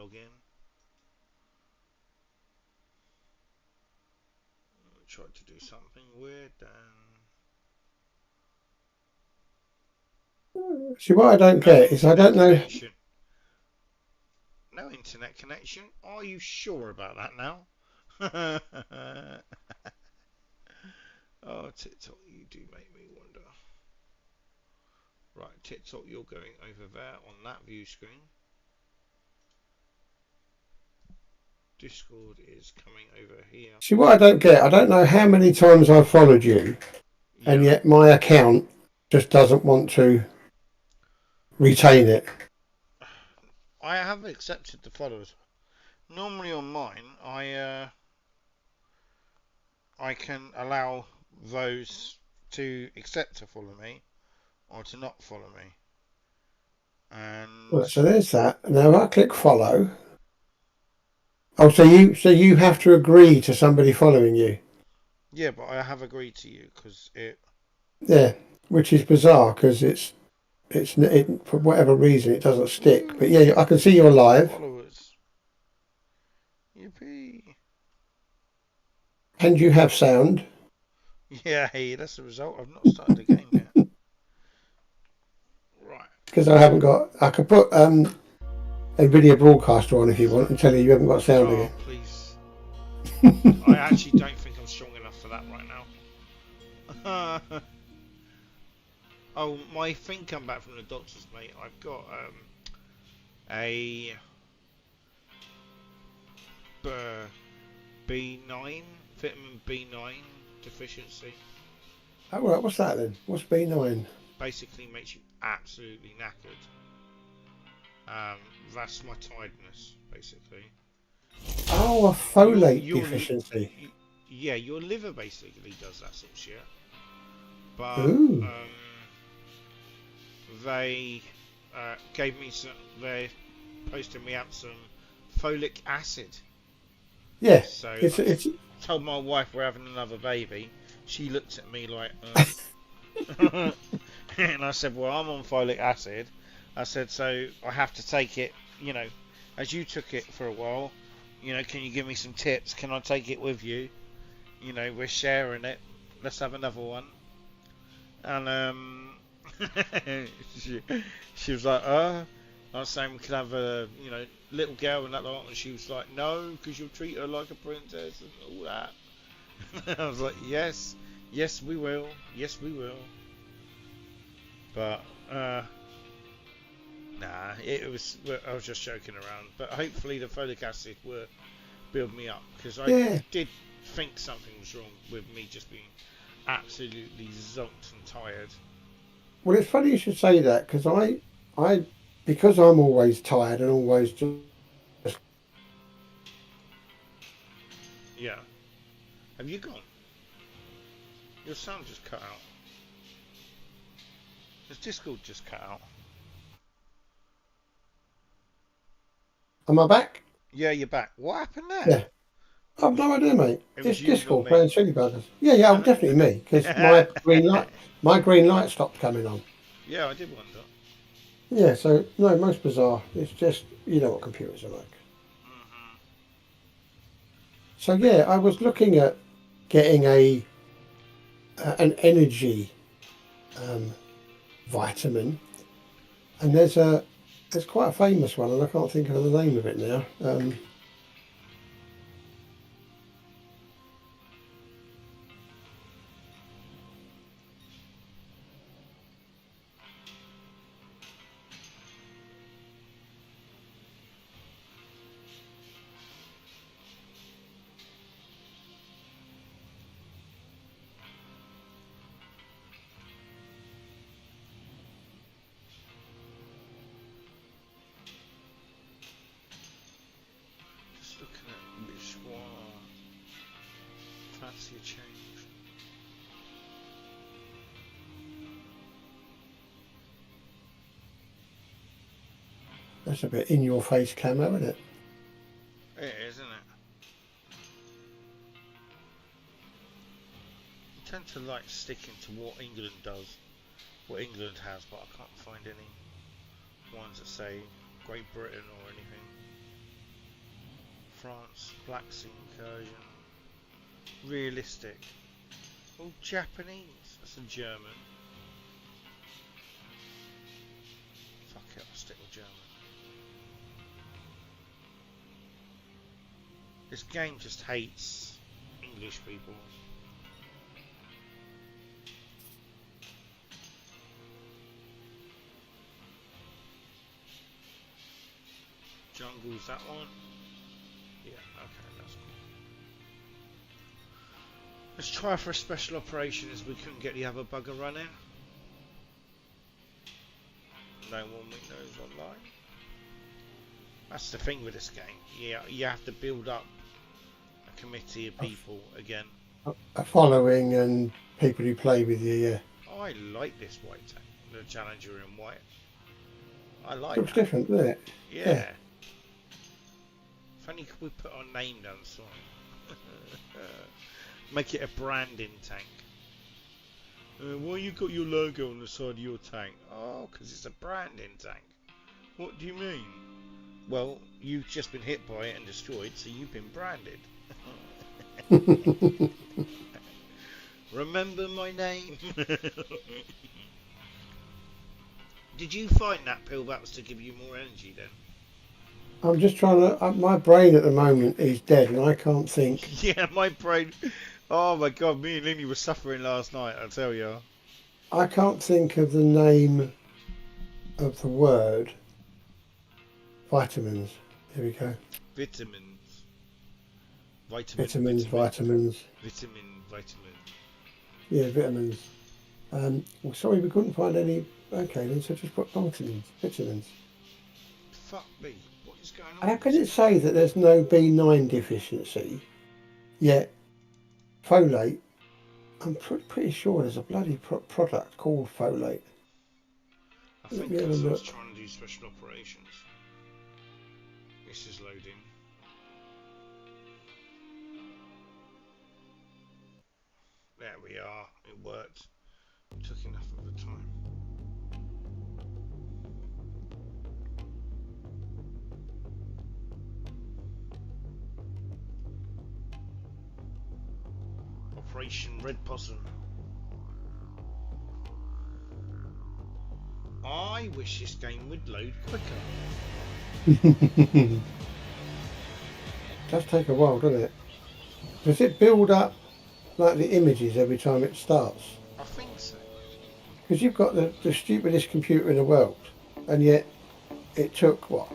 log in. Tried to do something weird See, what I don't no get is I internet don't know. connection. No internet connection? Are you sure about that now? Oh, TikTok, you do make me wonder. Right, TikTok, you're going over there on that view screen. Discord is coming over here. See, what I don't get, I don't know how many times I've followed you, and Yeah, yet my account just doesn't want to retain it. I have accepted the followers. Normally on mine, I can allow those to accept to follow me or to not follow me. And Right, so there's that. Now if I click follow. Oh, so you have to agree to somebody following you. yeah, but I have agreed to you because it. Yeah, which is bizarre because it for whatever reason it doesn't stick. But yeah, Woo! I can see you're live Followers. Yippee! and you have sound Yeah, hey, that's the result. I've not started the game yet. Right. because I haven't got. I could put a video broadcaster on if you want and tell you haven't got sound Oh, again. please. I actually don't think I'm strong enough for that right now. Oh, my thing come back from the doctors, mate. I've got a B9, vitamin B9 deficiency. Oh, right, what's that then? What's B9? Basically makes you absolutely knackered. Um, that's my tiredness, basically. Oh, a Your folate your deficiency. yeah, your liver basically does that sort of shit. But Ooh, they gave me some. They posted me out some folic acid. yeah. So I It's told my wife we're having another baby. She looked at me like, and I said, "Well, I'm on folic acid." I said, "So I have to take it, you know, as you took it for a while. You know, can you give me some tips? Can I take it with you? You know, we're sharing it. Let's have another one." And she, she was like, I was saying we could have a, you know, little girl and that lot, and she was like, no, because you'll treat her like a princess and all that. I was like, yes, yes we will, yes we will. But nah, it was. I was just joking around. But hopefully the folic acid will build me up because I yeah. did think something was wrong with me just being absolutely zonked and tired. Well, it's funny you should say that because I, because I'm always tired and always just Yeah. Have you gone? Your sound just cut out. Has Discord just cut out? am I back? Yeah, you're back. What happened there? Yeah. I've no idea, mate. It was It's you, not Discord me. playing silly buggers. Yeah, yeah, definitely me because my green light stopped coming on. Yeah, I did wonder. Yeah, so no, most bizarre. It's just you know what computers are like. Hmm. So yeah, I was looking at getting a an energy um, vitamin, and there's quite a famous one, and I can't think of the name of it now. Just looking at which one. Fancy a change. That's a bit in your face camo, isn't it? It is, isn't it? I tend to like sticking to what England does, what England has, but I can't find any ones that say Great Britain or anything. France, Black Sea Incursion. Realistic. Oh, Japanese. That's a German. Fuck it, I'll stick with German. This game just hates English people. Jungle's that one? Yeah, okay, that's cool. Let's try for a special operation as we couldn't get the other bugger running. No one we know is online. That's the thing with this game. Yeah, you have to build up a committee of people again. A following and people who play with you, yeah. I like this white tank, the Challenger in white. I like Looks that. different, doesn't it? Yeah. If only we put our name down the side. Make it a branding tank. Why you got your logo on the side of your tank? Oh, because it's a branding tank. What do you mean? Well, you've just been hit by it and destroyed, so you've been branded. Remember my name? Did you find that pill that was to give you more energy then? I'm just trying to. My brain at the moment is dead, and I can't think. Yeah, my brain. Oh my god, me and Lindy were suffering last night, I tell you. I can't think of the name of the word. Vitamins. Here we go. Vitamins. Vitamins. Vitamin. Yeah, vitamins. Well, sorry, we couldn't find any. Okay, then so just put vitamins. Fuck me. What is going on? How can it say that there's no B9 deficiency, yet folate? I'm pretty sure there's a bloody product called folate. I think because I was trying to do special operations. This is loading. There we are. It worked. It took enough of the time. Operation Red Possum. I wish this game would load quicker. It does take a while, doesn't it? Does it build up like the images every time it starts? I think so. Because you've got the stupidest computer in the world, and yet it took, what,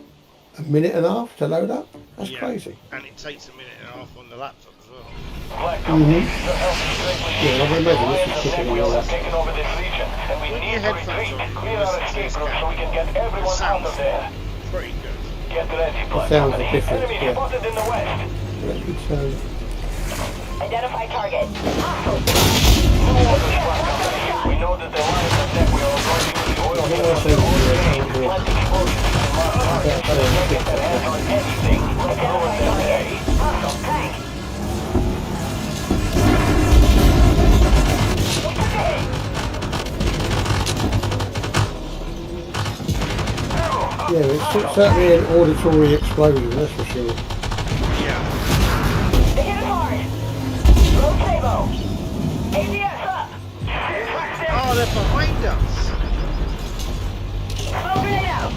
a minute and a half to load up? That's crazy. And it takes a minute and a half on the laptop as well. Yeah, I remember this is quicker than all that. Taken over this region, and we Put need your to headphones retreat. on. Clear our escape route so we can get everyone out of there. Pretty good. Get ready, The Black sounds Company. are different, Enemy yeah. spotted in the west. Let me turn. Identify target. Hostile. No orders, Black Company. We know that the line is that we are going to use the oil Yeah, to plant explosives in marked targets. Get their hands on anything. Let's go in there, eh? Hostile tank. Yeah, it's certainly an auditory explosion, that's for sure. Yeah. They hit it hard. Low Sabo. ABS up. Oh, they're behind us. Smoke grenade out.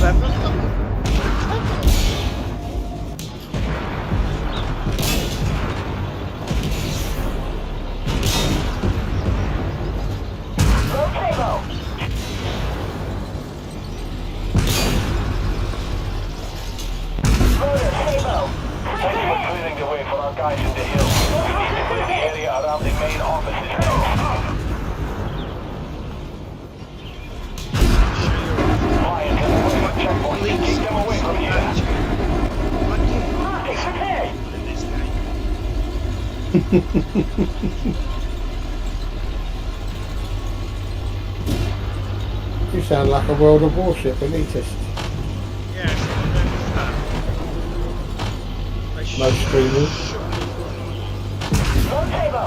Clever. Low Sabo. Loader Sabo. Thank you for clearing the way for our guys in the hills. We need to clear the area around the main offices now. Lions in the west checkpoint. Keep them away from here. Optics prepared. In this game. You sound like a World of Warship elitist. Yeah, someone noticed that. They Most streamers. Low Sabo.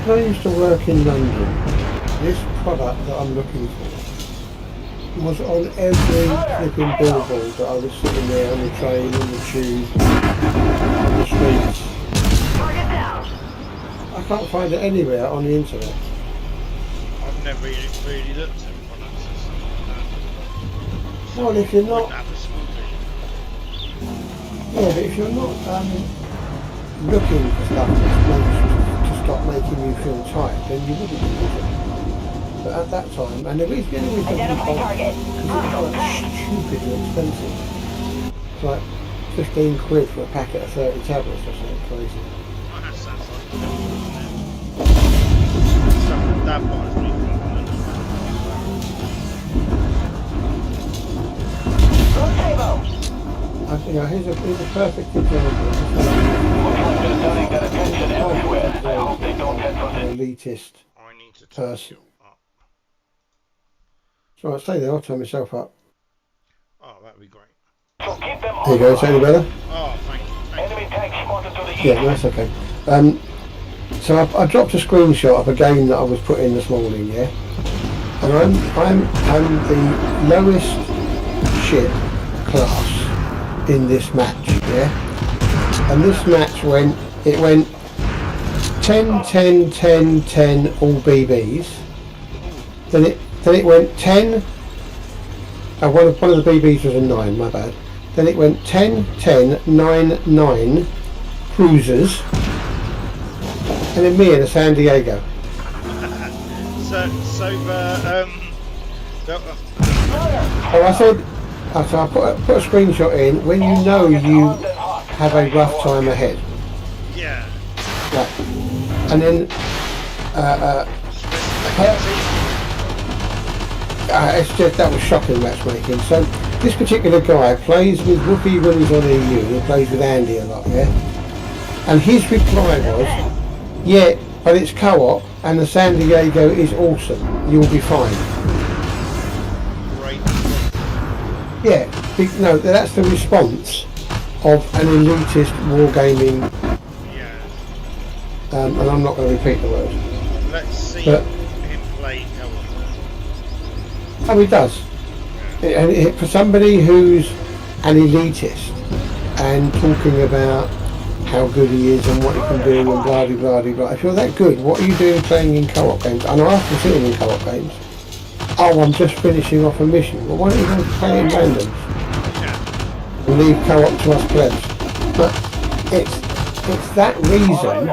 when I used to work in London, this product that I'm looking for was on every flipping billboard that I was sitting there on the train, on the tube, on the streets. Target down. I can't find it anywhere on the internet. I've never really looked at products or something like that. Well, if you're Wouldn't not, have a school yeah, but if you're not looking for stuff to stop making you feel tight, then you wouldn't use it. But at that time, and the only reason Identify target. because it Hostile was tag. like stupidly expensive. It's like 15 quid for a packet of 30 tablets or something crazy. Oh, that sounds like stuff that Dad buys me from Rotabo. Here's a perfect example. Looks like they're turning their attention elsewhere. I hope they don't head for An the... elitist. I need to turn Person. you up. So I'll stay there, I'll turn myself up. Oh, that'd be great. So keep them There you go, is that any better? Oh, thank you. Enemy tank spotted to the east. Yeah, no, that's okay. So I dropped a screenshot of a game that I was put in this morning, yeah? And I'm the lowest ship class in this match, yeah? And this match went 10, 10, 10, 10 all BBs. Then it went 10, one of the BBs was a 9, my bad. Then it went 10, 10, 9, 9 cruisers. And then me in a San Diego. Oh, so I put a screenshot in when you know you have a rough time ahead. Yeah. Right. And then it's just, that was shocking matchmaking. So this particular guy plays with Whoopi when he's on EU, he plays with Andy a lot, yeah? And his reply was, yeah, but it's co-op and the San Diego is awesome, you'll be fine. Great. Yeah, no, that's the response of an elitist wargaming, Yeah. and I'm not going to repeat the word. Let's see But- him play co-op. Oh, he does. And for somebody who's an elitist and talking about how good he is and what he can do and blah blah blah blah. If you're that good, what are you doing playing in co-op games? I know I've been sitting in co-op games. Oh, I'm just finishing off a mission. Well, why don't you go play in randoms and leave co-op to us plebs? But it's that reason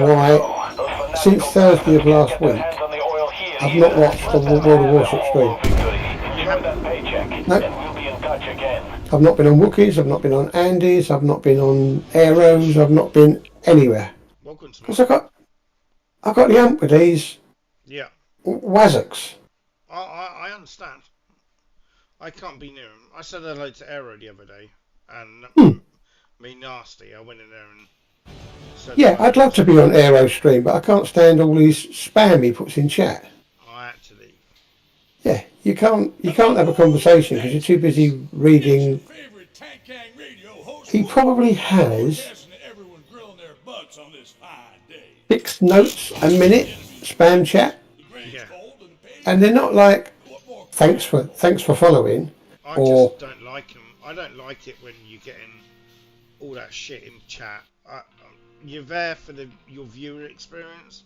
why since Thursday of last week I've not watched the World of Warship stream. No. I've not been on Wookiees, I've not been on Andes, I've not been on Arrows, I've not been anywhere. Welcome to Because I got the ump with these Yeah. Wazoks. I understand. I can't be near him. I said hello to Aero the other day, and me nasty. I went in there and said Yeah, hello. I'd love to be on Aero stream, but I can't stand all these spam he puts in chat. I had to leave. Yeah, you can't have a conversation because you're too busy reading. Favorite Tank Gang Radio host He probably has suggesting to everyone grilling their butts on this fine day. 6 notes a minute spam chat, The grain's Yeah. cold and the pay and they're not like what more thanks for following. I Or- just don't like him. I don't like it when you're getting all that shit in chat. You're there for your viewer experience.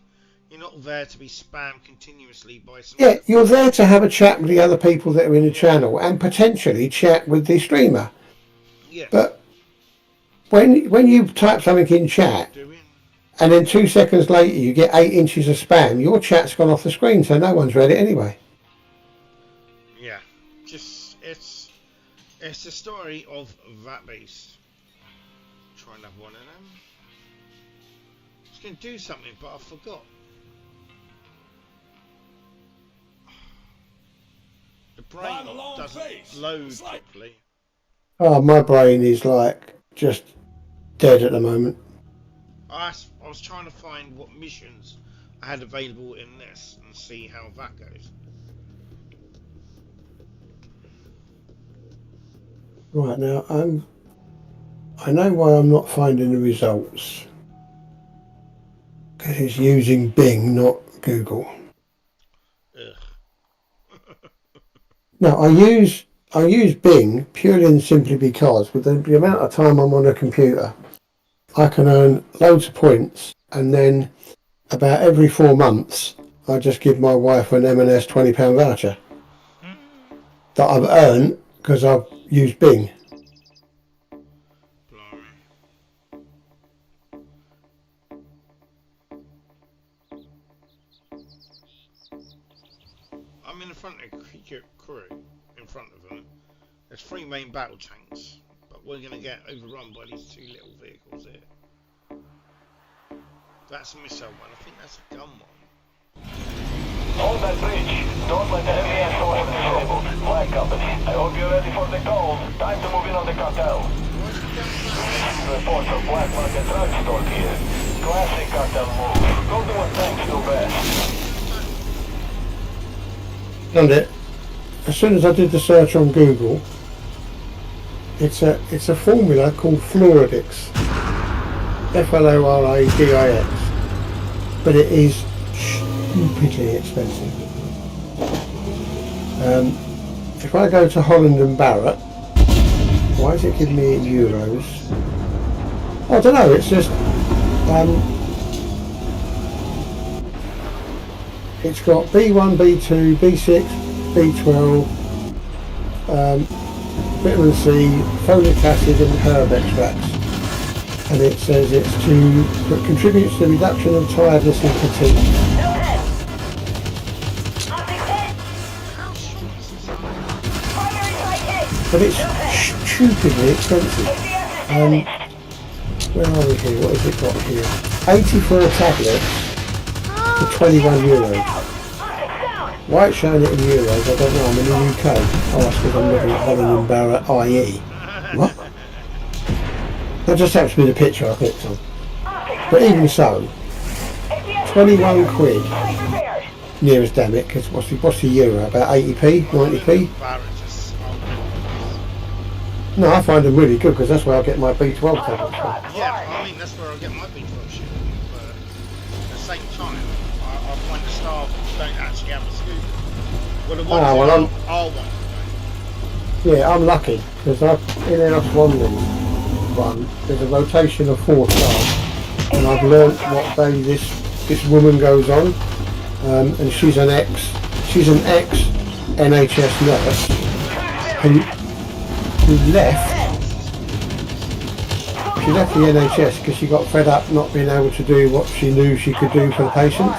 You're not there to be spammed continuously by some. Yeah, you're there to have a chat with the other people that are in the channel and potentially chat with the streamer. Yeah. But when you type something in chat Doing. and then 2 seconds later you get 8 inches of spam, your chat's gone off the screen, so no one's read it anyway. Yeah. Just it's a story of that beast. Try and have one of them. I was going to do something, but I forgot. The By brain the long doesn't face. load It's like- properly. Oh, my brain is like just dead at the moment. I was trying to find what missions I had available in this and see how that goes. Right now, I know why I'm not finding the results. because it's using Bing, not Google. Ugh. No, I use Bing purely and simply because with the amount of time I'm on a computer, I can earn loads of points, and then about every 4 months I just give my wife an M&S £20 voucher that I've earned because I've used Bing. I'm in the front of the cricket crew. In front of them, there's 3 main battle tanks, but we're going to get overrun by these 2 little vehicles here. That's a missile one. I think that's a gun one. Hold that bridge. Don't let the MBS force be disabled. Flag company, I hope you're ready for the call. Time to move in on the cartel. Reports of black market drug stored here. Classic cartel move. Go do what tanks do best. Found it. As soon as I did the search on Google, it's a formula called Floradix, Floradix, but it is stupidly expensive. If I go to Holland and Barrett, why is it giving me in euros? I don't know. It's just it's got B1, B2, B6, B12, vitamin C, folic acid and herb extracts, and it says it contributes to the reduction of tiredness and fatigue. But it's stupidly expensive. Where are we here? What has it got here? 84 tablets for €21. Why it's showing it in euros, I don't know. I'm in the UK. Oh, that's because I'm looking at Holland and Barrett IE. What? That just happens to be the picture I clicked on. But even so, 21 quid, near as damn it, because what's the euro? About 80p, 90p? No, I find them really good because that's where I get my B12 tablets from. Yeah, I mean that's where I get my B12 shit. But at the same time, I find the staff don't actually have a scoop. Well, the ones are one. Yeah, I'm lucky because in Enos London one, there's a rotation of 4 stars, and I've learnt what day this woman goes on, and she's an ex NHS nurse who left the NHS because she got fed up not being able to do what she knew she could do for the patients.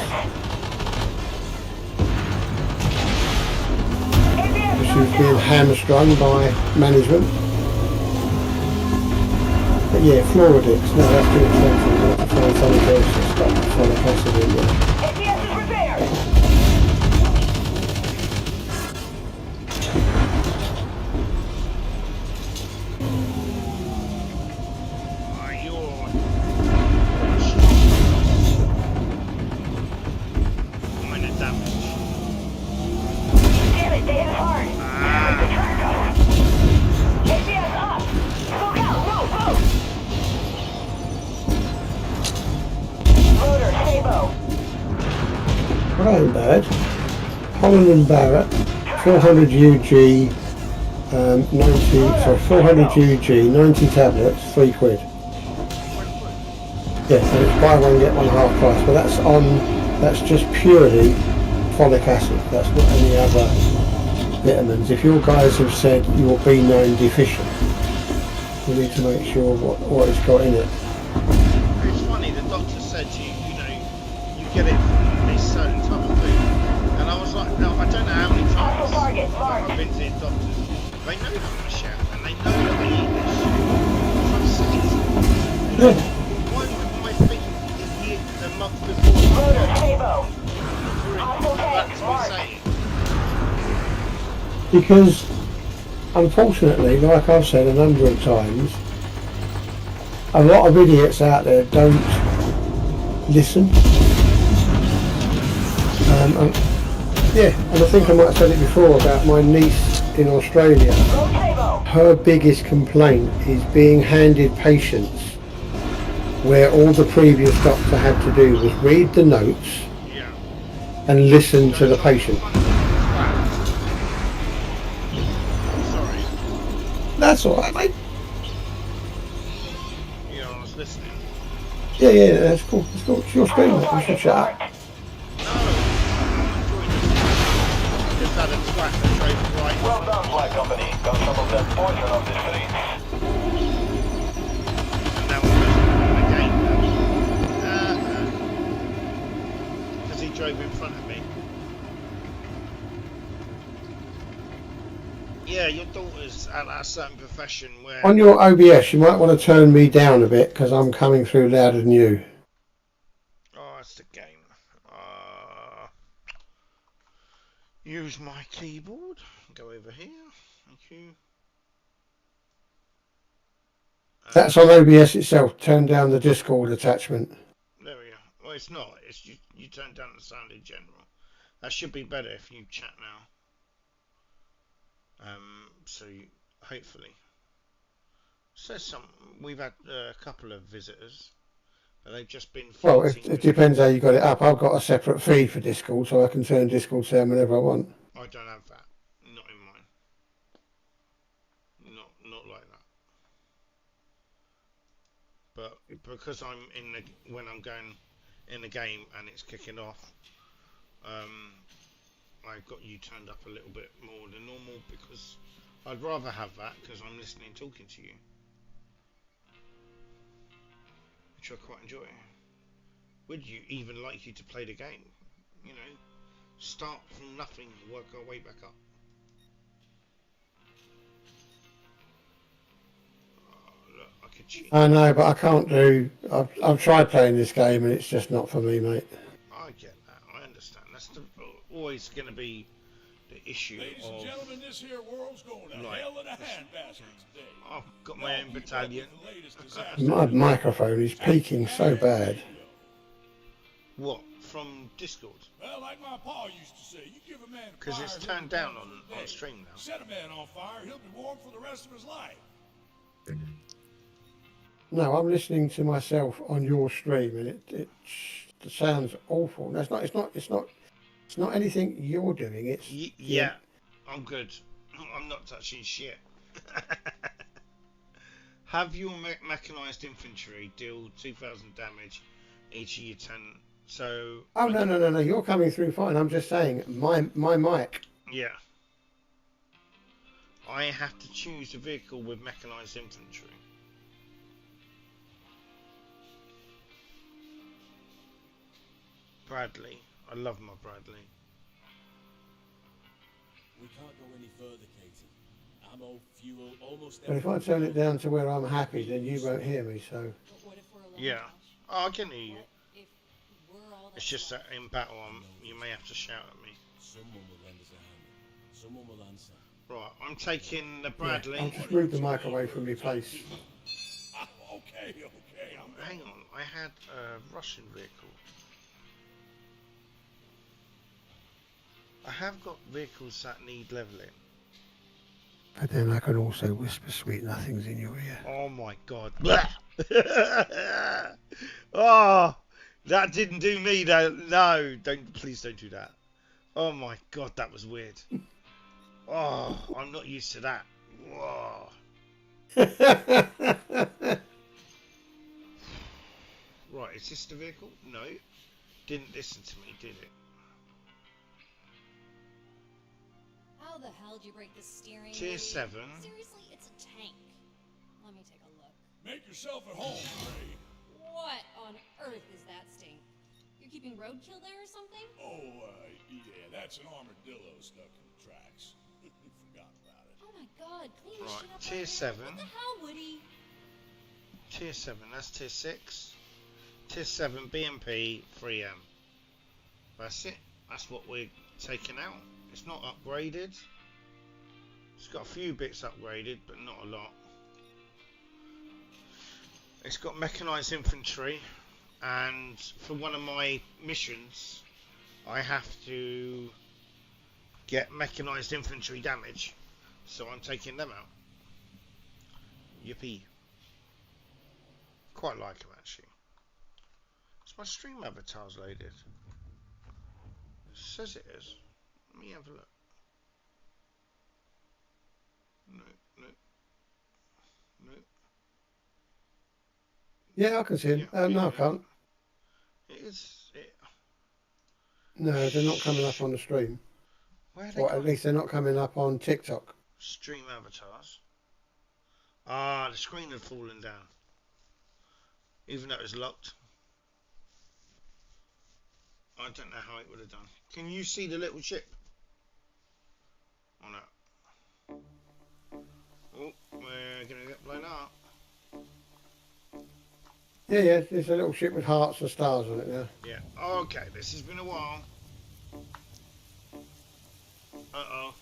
She was being hamstrung by management. But yeah, Floradix, no, that's too expensive. I have to find something else that's got folic acid in there. Holland and Barrett, 400 UG, 400 UG, 90 tablets, 3 quid. Yeah, so it's buy one get one half price, but that's just purely folic acid. That's not any other vitamins. If your guys have said you're B9 deficient, you need to make sure what it's got in it. It's funny, the doctor said you get it from this certain type of food. And I was like, no, I don't know how many times I've been to these doctors. They know that I'm a chef, and they know that I eat this shit. So I'm saying, Yeah. why would my feet eat the month before? That's me saying. Because, unfortunately, like I've said a number of times, a lot of idiots out there don't listen. And I think I might have said it before about my niece in Australia. Her biggest complaint is being handed patients where all the previous doctor had to do was read the notes Yeah. and listen to the patient. Sorry. That's all right, mate. Yeah, I was listening. Yeah, that's cool. It's cool. It's your screen, mate. You should shut up. No, I'm enjoying this. Just had a twat that drove right. Well done, Black Company. Got some of that poison off the streets. And now we're in the game now. Because he drove in front of me. Yeah, your daughter's at a certain profession where... On your OBS, you might want to turn me down a bit because I'm coming through louder than you. Oh, that's the game. Use my keyboard. Go over here. Thank you. That's on OBS itself. Turn down the Discord attachment. There we go. Well, it's not. It's you turn down the sound in general. That should be better if you chat now. So hopefully. Says some. We've had a couple of visitors, but they've just been. Well, it depends how you got it up. I've got a separate feed for Discord, so I can turn Discord sound whenever I want. I don't have that. Not in mine. Not like that. But because I'm in the when I'm going in the game and it's kicking off, I've got you turned up a little bit more than normal because I'd rather have that because I'm listening, talking to you, which I quite enjoy. Would you even like you to play the game? You know, start from nothing, work our way back up. Oh, look, I could cheat. I know, but I can't do. I've tried playing this game and it's just not for me, mate. I get that. I understand. That's always going to be the issue Ladies and of. gentlemen, this here world's going to Right. hell in a handbasket today. I've got my own battalion. My microphone is peaking so bad. What? From Discord? Well, like my pa used to say, you give a man Because fire, it's he'll turned be down warm on for the day. stream now. Set a man on fire, he'll be warm for the rest of his life. No, I'm listening to myself on your stream, and it sounds awful. No, it's not anything you're doing. It's Yeah, I'm good. I'm not touching shit. Have your mechanized infantry deal 2,000 damage each of your 10. So. Oh no! You're coming through fine. I'm just saying my mic. Yeah. I have to choose a vehicle with mechanized infantry. Bradley. I love my Bradley. We can't go any further, Katie. Ammo, fuel, almost But if I turn it down to where I'm happy, then you won't hear me. So But what if we're alone? Yeah. Oh, I can hear you. What if we're all It's just that in battle, you may have to shout at me. Someone will lend us a hand. Someone will answer. Right, I'm taking the Bradley. I'll just move the mic away from your place. Okay. Hang on, I had a Russian vehicle. I have got vehicles that need levelling. But then I can also whisper sweet nothings in your ear. Oh my god. Oh, that didn't do me though. No, please don't do that. Oh my god, that was weird. Oh, I'm not used to that. Whoa. Right, is this the vehicle? No. Didn't listen to me, did it? How the hell did you break the steering? Tier wheel? 7. Seriously, it's a tank. Let me take a look. Make yourself at home, Ray. What on earth is that stink? You're keeping roadkill there or something? Oh, yeah, that's an armadillo stuck in the tracks. Forgot about it. Oh my god, clean this Right, shit up tier right now. 7. What the hell, Woody? Tier 7, that's tier 6. Tier 7, BMP, 3M. That's it. That's what we're taking out. It's not upgraded. It's got a few bits upgraded, but not a lot. It's got mechanized infantry, and for one of my missions, I have to get mechanized infantry damage, so I'm taking them out. Yippee. quite like him actually. It's my stream avatars loaded. It says it is. Let me have a look. No, no, no. Yeah, I can see him. No, I can't. It is. No, they're not coming up on the stream. Where are they Or at gone? least they're not coming up on TikTok. Stream avatars. Ah, the screen had fallen down. Even though it was locked. I don't know how it would have done. Can you see the little chip? Oh no. Oh, we're gonna get blown up. Yeah, there's a little ship with hearts and stars on it now. Yeah. Okay, this has been a while. Uh-oh.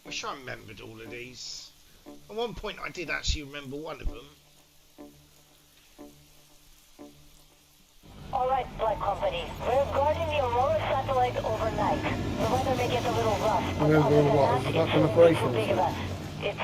Wish I remembered all of these. At one point I did actually remember one of them. Alright, Black Company. We're guarding the Aurora satellite overnight. The weather may get a little rough, but Remember other than what? that, It's like it's an not operation. too big of a... It's...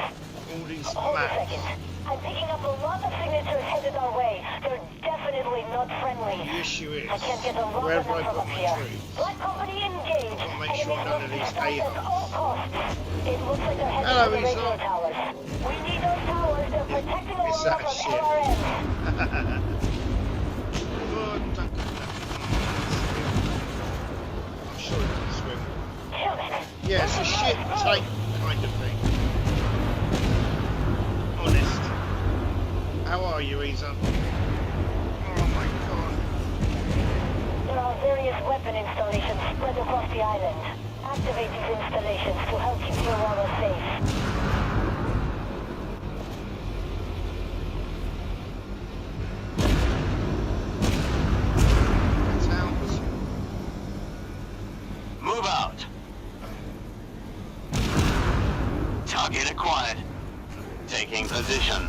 All these Hold a maps. second. I'm picking up a lot of signatures headed our way. They're definitely not friendly. The issue is, I can't get a lot where of have I them from put up my here. troops? Black Company engaged. I'll make Enemy sure none of must be these stopped at A-holes. all costs. It looks like they're headed Hello, to the radio Esau. towers. We need those towers. They're protecting It's Aurora that from shit. LRM. I'm sure it can swim. Damn it. Yeah, it's a ship type kind of thing. Honest. How are you, Isa? Oh my god. There are various weapon installations spread across the island. Activate these installations to help keep the Aurora safe. It's out. Move out. Target acquired. Taking position.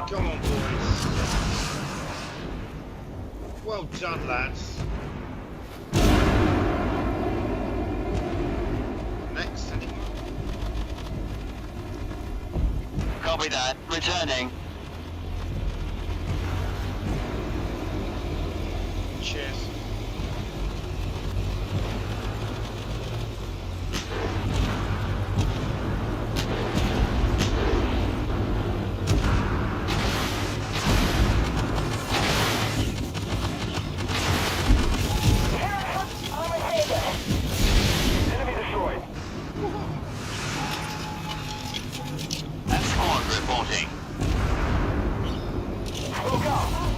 Come on, boys. Well done, lads. Next, anyone? Copy that. Returning. Cheers. Enemy destroyed. Escort reporting.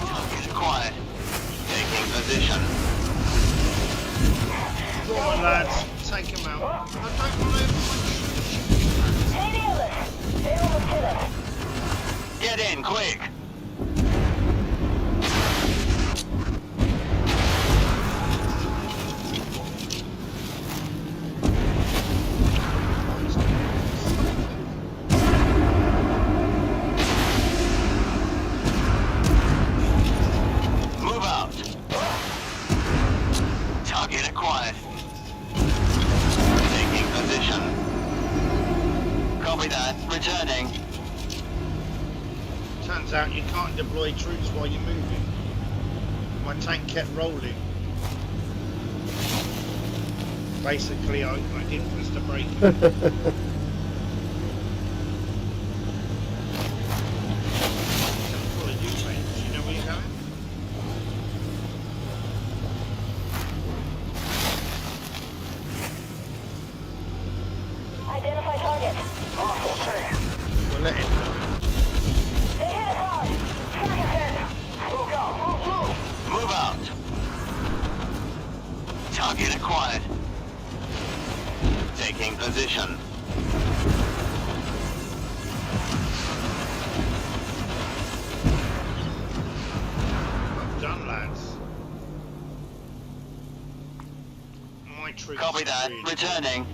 Target acquired. Taking position. Go on, lads. Take him out. I don't want to. Hey, the others! They almost hit us. Get in, quick. Move out. Target acquired. Taking position. Copy that. Returning. Turns out you can't deploy troops while you're moving. My tank kept rolling. Basically, I didn't press the brake. Follow you, mate. Do you know where you're going? Identify target. We'll let it know. They hit us hard. Track ahead. Look out! Move out! Target acquired. Taking position. Well done, lads. My troops. Copy that. really- Returning.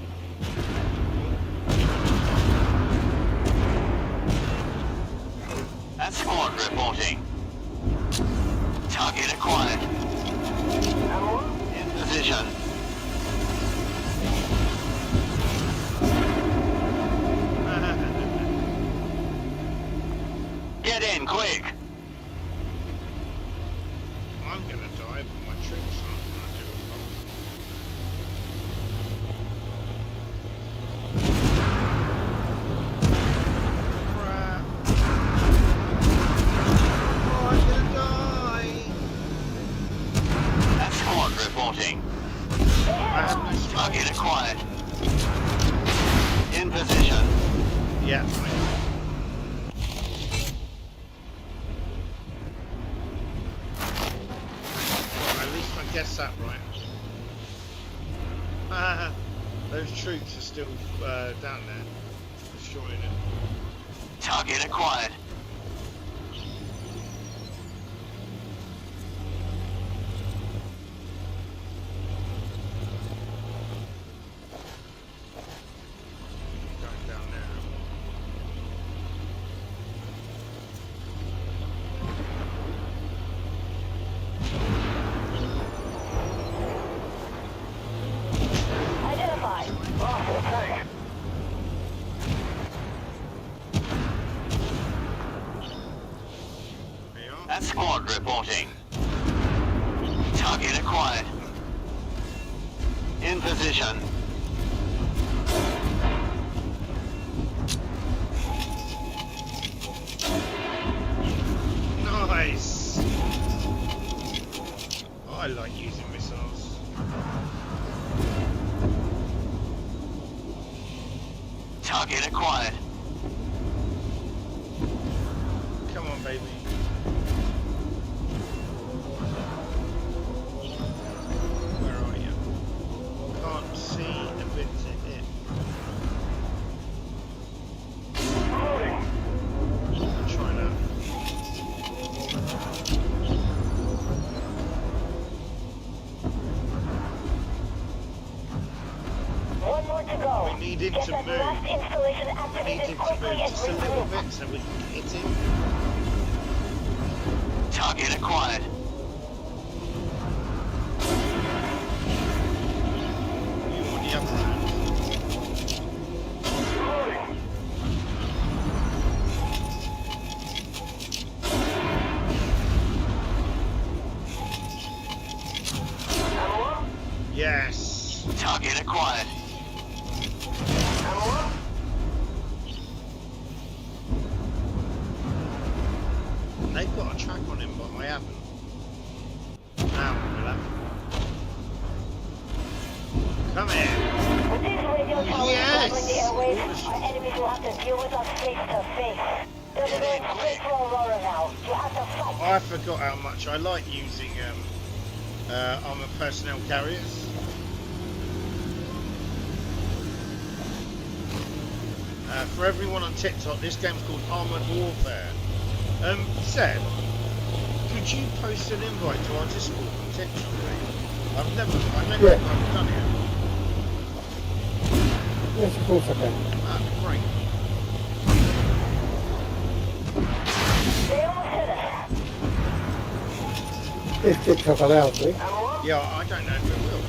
Escort reporting. Target acquired. In position. quick. I'm gonna die, but my troops aren't gonna do a lot. Crap. Oh, I'm gonna die. That squad reporting. I have no strength. Target acquired. In position. Yeah. Well, at least I guessed that right. Ah, those troops are still down there, destroying it. Target acquired. Going down there. Identified. Tank. There you are. That squad reporting. Target acquired. In position. Nice. I like using missiles. Target acquired. Come on, baby. Where are you? Can't see a bit to hit. Try that. One more to go. We need him Get to that move. last installation I need activated him to quickly move and just a little regroup. bit so we can hit him. Target acquired. You on the other hand. Yes. Target acquired. They've got a track on him, but I haven't. Now we'll have. Come here. With these radio towers Yes! traveling the airwaves, our enemies will have to deal with us face to face. They'll be going straight for Aurora now. You have to fight. I forgot how much I like using armored personnel carriers. For everyone on TikTok, this game's called Armored Warfare. Seb, could you post an invite to our Discord on TikTok, mate? I never Yeah. I've done it. Yes, of course I can. That'd be great. They almost hit us. If TikTok allows me. Yeah, I don't know if it will.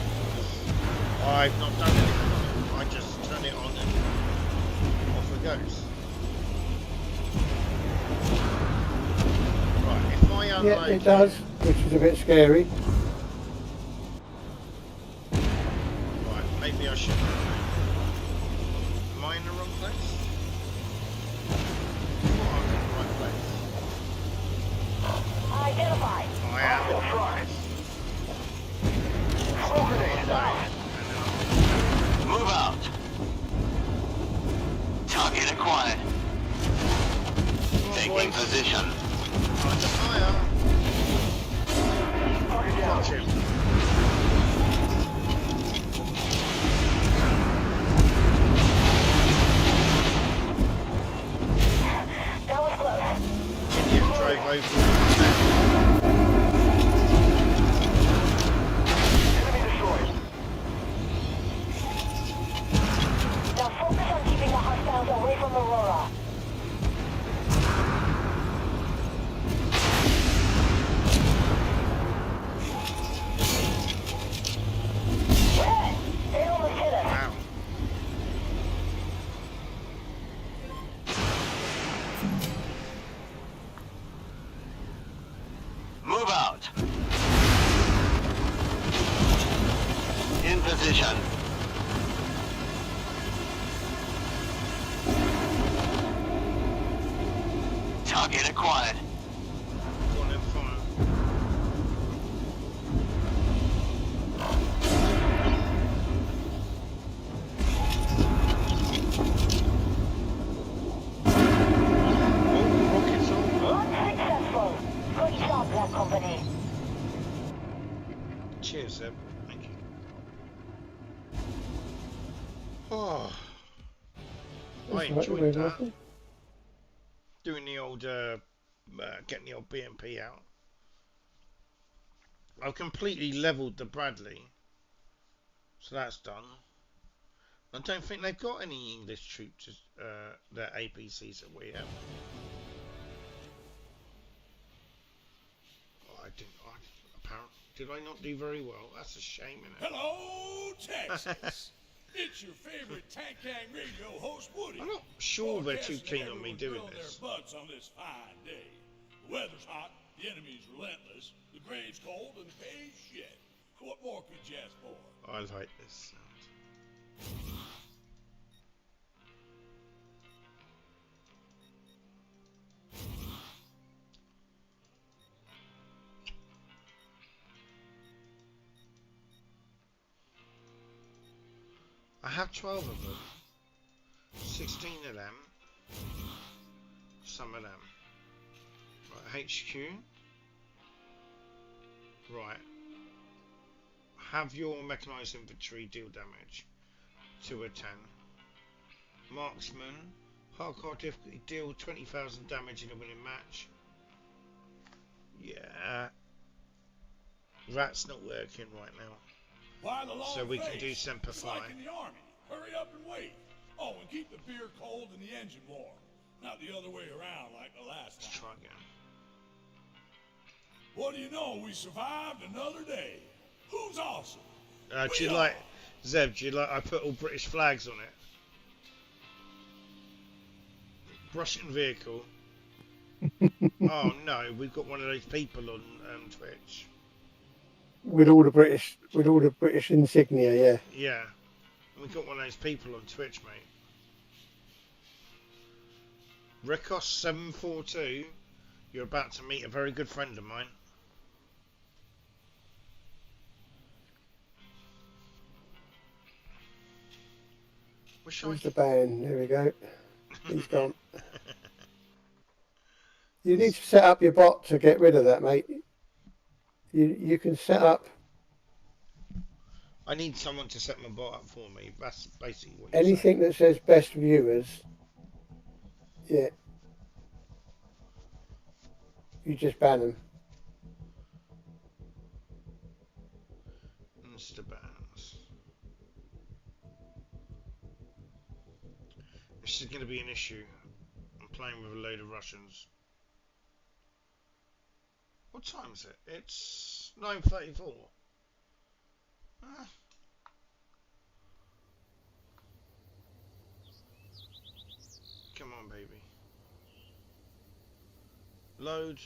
I've not done anything on it. I just turn it on and off it goes. Right, if I unload... Yeah, it does, which is a bit scary. Right, maybe I should... Am I in the wrong place? Oh, I'm in the right place. Identified. I am in the right place. Move out. Target acquired. Taking position. Under fire. Got him. That was close. Idiot drove over. Now focus on keeping the hostiles away from Aurora. Red! They almost hit us. Wow. position. Target acquired. Go on then, fire. Oh, rockets on. Unsuccessful. Good job, Black Company. Cheers, Seb. Thank you. Oh, I That's right, enjoyed very that. welcome. Doing the old, getting the old BMP out. I've completely levelled the Bradley, so that's done. I don't think they've got any English troops, their APCs that we have. Oh, I didn't. Apparently, did I not do very well? That's a shame, innit? Hello, Texas. It's your favorite Tank Gang radio host, Woody. I'm not sure they're too Broadcasting keen on me everyone doing grilling this. their butts on this fine day. The weather's hot, the enemy's relentless, the grave's cold, and the pay's shit. What more could you ask for? I like this sound. I have 12 of them, 16 of them, some of them. Right, HQ. Right. Have your mechanized infantry deal damage. 2 of 10. Marksman. Hardcore difficulty, deal 20,000 damage in a winning match. Yeah. That's not working right now. Why the long So we can face? do Semper It's Fi. like in the army. Hurry up and wait. Oh, and keep the beer cold and the engine warm. Not the other way around like the last Let's time. try again. What do you know? We survived another day. Who's awesome? Do you like, Zeb, do you like, I put all British flags on it. Russian vehicle. Oh no, we've got one of those people on Twitch. With all the British insignia, yeah. Yeah, we've got one of those people on Twitch, mate. Rekos 742, you're about to meet a very good friend of mine. Wish I Where's the ban? There we go. He's gone. You need to set up your bot to get rid of that, mate. You can set up I need someone to set my bot up for me. That's basically what you're anything that says best viewers. Yeah. You just ban them. saying. Mr. Bans. This is going to be an issue. I'm playing with a load of Russians. What time is it? It's 9:34. Ah. Come on, baby. Load.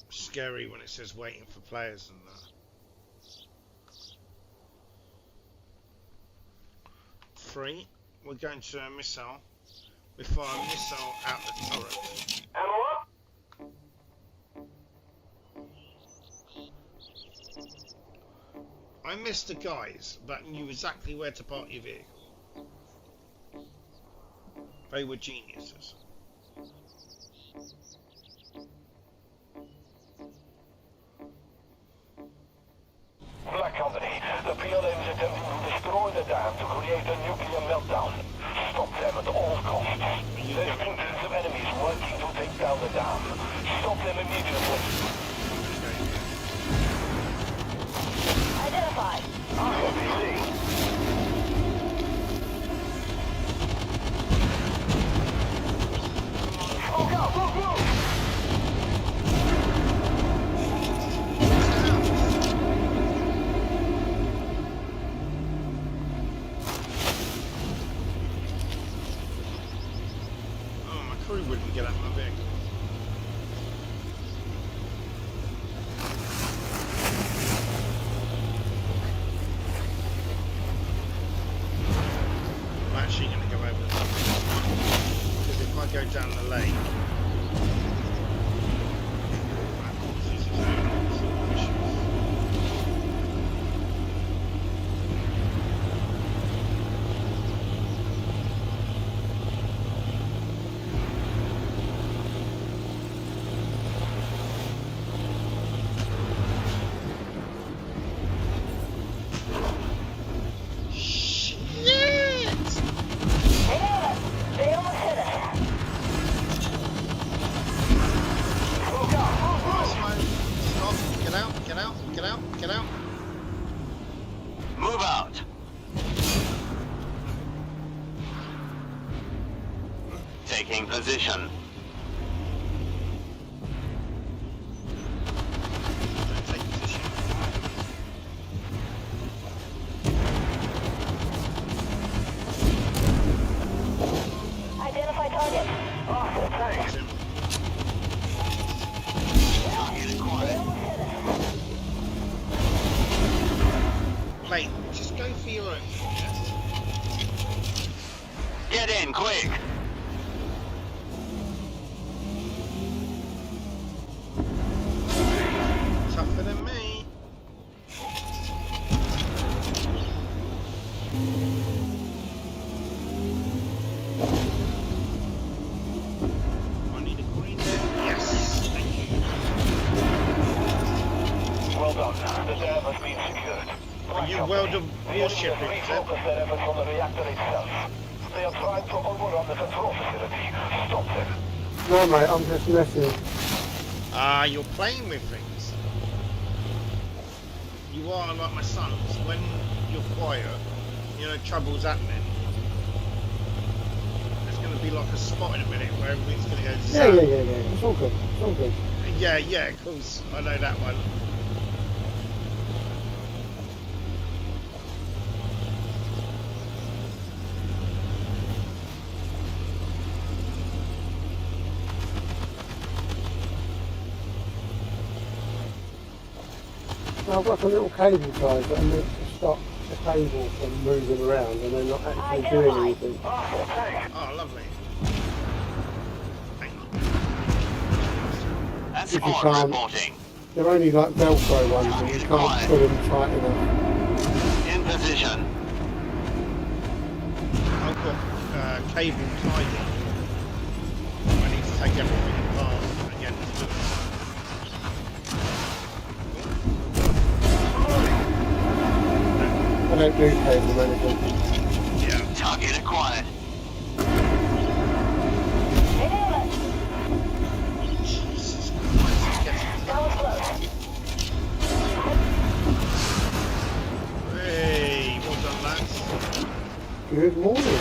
Scary when it says waiting for players and that. 3. We're going to a missile. We fire a missile out the turret. I missed the guys that knew exactly where to park your vehicle. They were geniuses. Black Company, the PLA is attempting to destroy the dam to create a nuclear meltdown. Stop them at all costs. There's millions of enemies working to take down the dam. Stop them immediately. Identified. RFPC. Smoke out, move, move! Oh, my crew wouldn't get out of my vehicle. actually going to go over the top. Because if I go down the lake, that causes its own sort of issues. They almost hit us. Stop. Get out, get out, get out, get out. Move out. Taking position. Don't take position. Identify target. Awesome, thanks. Target acquired. Mate, just go for your own. Get in, quick. Tougher than me. I need a green there. Yes, thank you. Well done. The dam has been secured. You weld a The warship, enemy is has it? refocused their efforts on the reactor itself. They are trying to overrun the control facility. Stop them. No, mate, I'm just messing. Ah, you're playing with things. You are like my sons. When you're quiet, you know trouble's happening. There's going to be like a spot in a minute where everything's going to go Yeah, zap. yeah, yeah, yeah. It's all good. It's all good. Yeah, yeah, of course. I know that one. Now, I've got some little cable ties that are meant to stop the cable from moving around and they're not actually doing anything. Awesome, thanks. Oh, lovely. Hang on. That's If you squad can't- reporting. They're only like Velcro ones and you can't put them tight enough. In position. I've got cable tied in. I need to take everything apart again. I don't do cable management. Yeah. Target acquired. Jesus Christ, it's getting That was close. Hey, well done, lads. Good morning.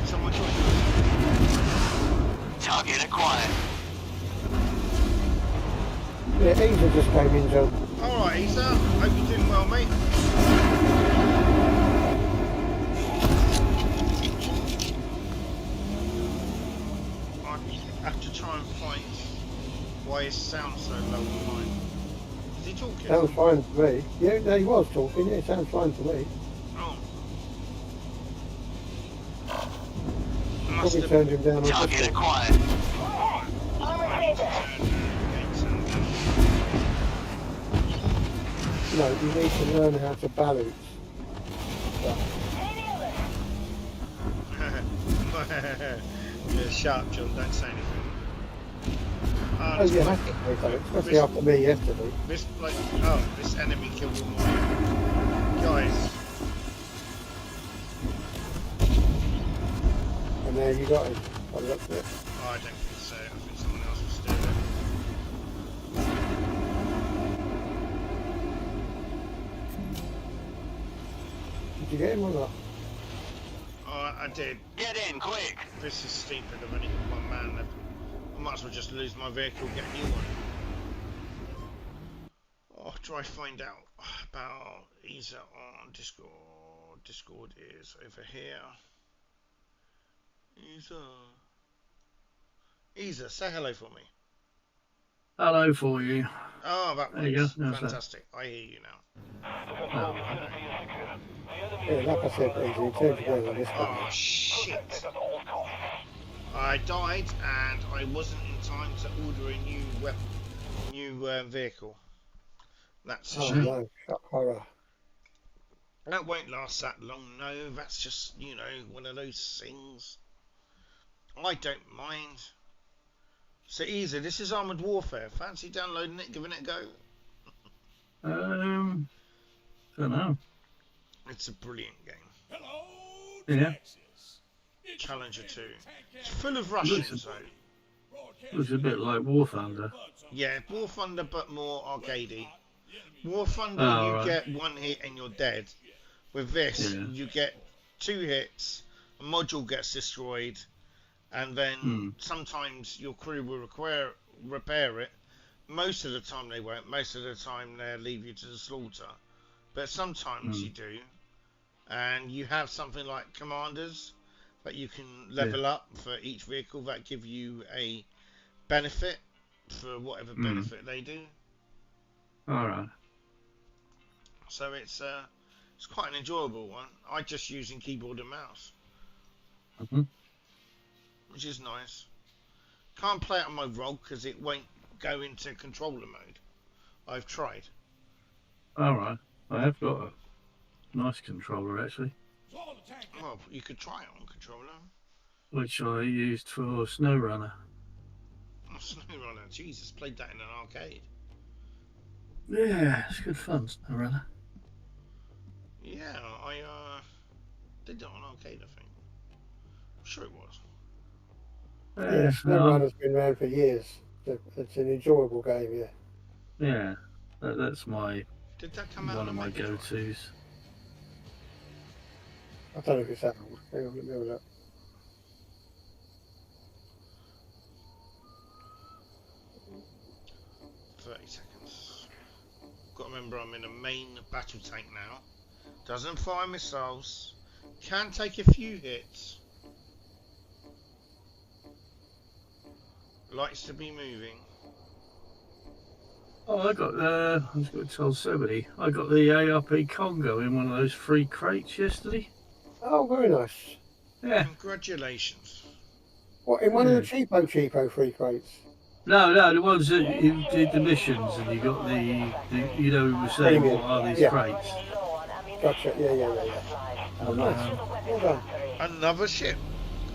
Someone join. Target acquired. Yeah, Eva just came in, John. Alright, Isa. Hope you're doing well, mate. I have to try and find why his sound's so low on mine. Is he talking? Sounds fine to me. Yeah, no, he was talking. Yeah, sounds fine to me. Oh. Must Probably have turned him down on Target this one. acquired. Armor saber. No, you need to learn how to balance. Yeah, shut up, John. Don't say anything. Oh, you have to play balance, especially after me yesterday. This bloke. Oh, this enemy killed all my guys. And there you got him. I looked at it. Oh, I don't think so. I think someone else was doing it. Did you get him or not? Oh, I did. Get in, quick. This is stupid. I've only got one man left. I might as well just lose my vehicle and get a new one. Oh, do I find out about Isa on Discord? Discord is over here. Isa, say hello for me. Hello for you. Oh, that There you works. go. How's that? Fantastic. I hear you now. The control facility is secure. The enemy Yeah, like I said, easy. Turn together on this one. Oh shit! I died and I wasn't in time to order a new vehicle. That's a Oh shame. no, shock horror. That won't last that long. No, that's just one of those things. I don't mind. So easy. This is Armored Warfare. Fancy downloading it, giving it a go? Don't know. It's a brilliant game. Hello, Yeah. Texas. It's Challenger 2. Tank It's full of Russians though. Looks a bit like War Thunder. Yeah, War Thunder but more arcadey. War Thunder, Oh, you right. get one hit and you're dead. With this, Yeah. you get 2 hits, a module gets destroyed, and then sometimes your crew will repair it. Most of the time they won't. Most of the time they'll leave you to the slaughter. But sometimes you do. And you have something like commanders that you can level up for each vehicle that give you a benefit for whatever benefit they do. Alright. So it's quite an enjoyable one. I just using keyboard and mouse, which is nice. Can't play it on my ROG because it won't go into controller mode. I've tried. Alright. I have got a nice controller actually, Well, you could try it on controller. which I used for SnowRunner. Oh, SnowRunner, Jesus, played that in an arcade. Yeah, it's good fun, SnowRunner. Yeah, I did that on arcade, I think. I'm sure it was. Yeah, SnowRunner's been around for years. It's an enjoyable game, yeah. Yeah, that's my Did that come out one on of my Mega Drive? go-tos. I don't know if it's that old. Hang on, let me have a look. Got to remember I'm in a main battle tank now. Doesn't fire missiles. Can take a few hits. Likes to be moving. Oh, I was going to tell somebody, I got the ARP Congo in one of those free crates yesterday. Oh, very nice. Yeah. Congratulations. What, in one of the cheapo free crates? No, the ones that you did the missions and you got the we were saying what are these crates. Gotcha, yeah. Oh, nice. Well done. Another ship.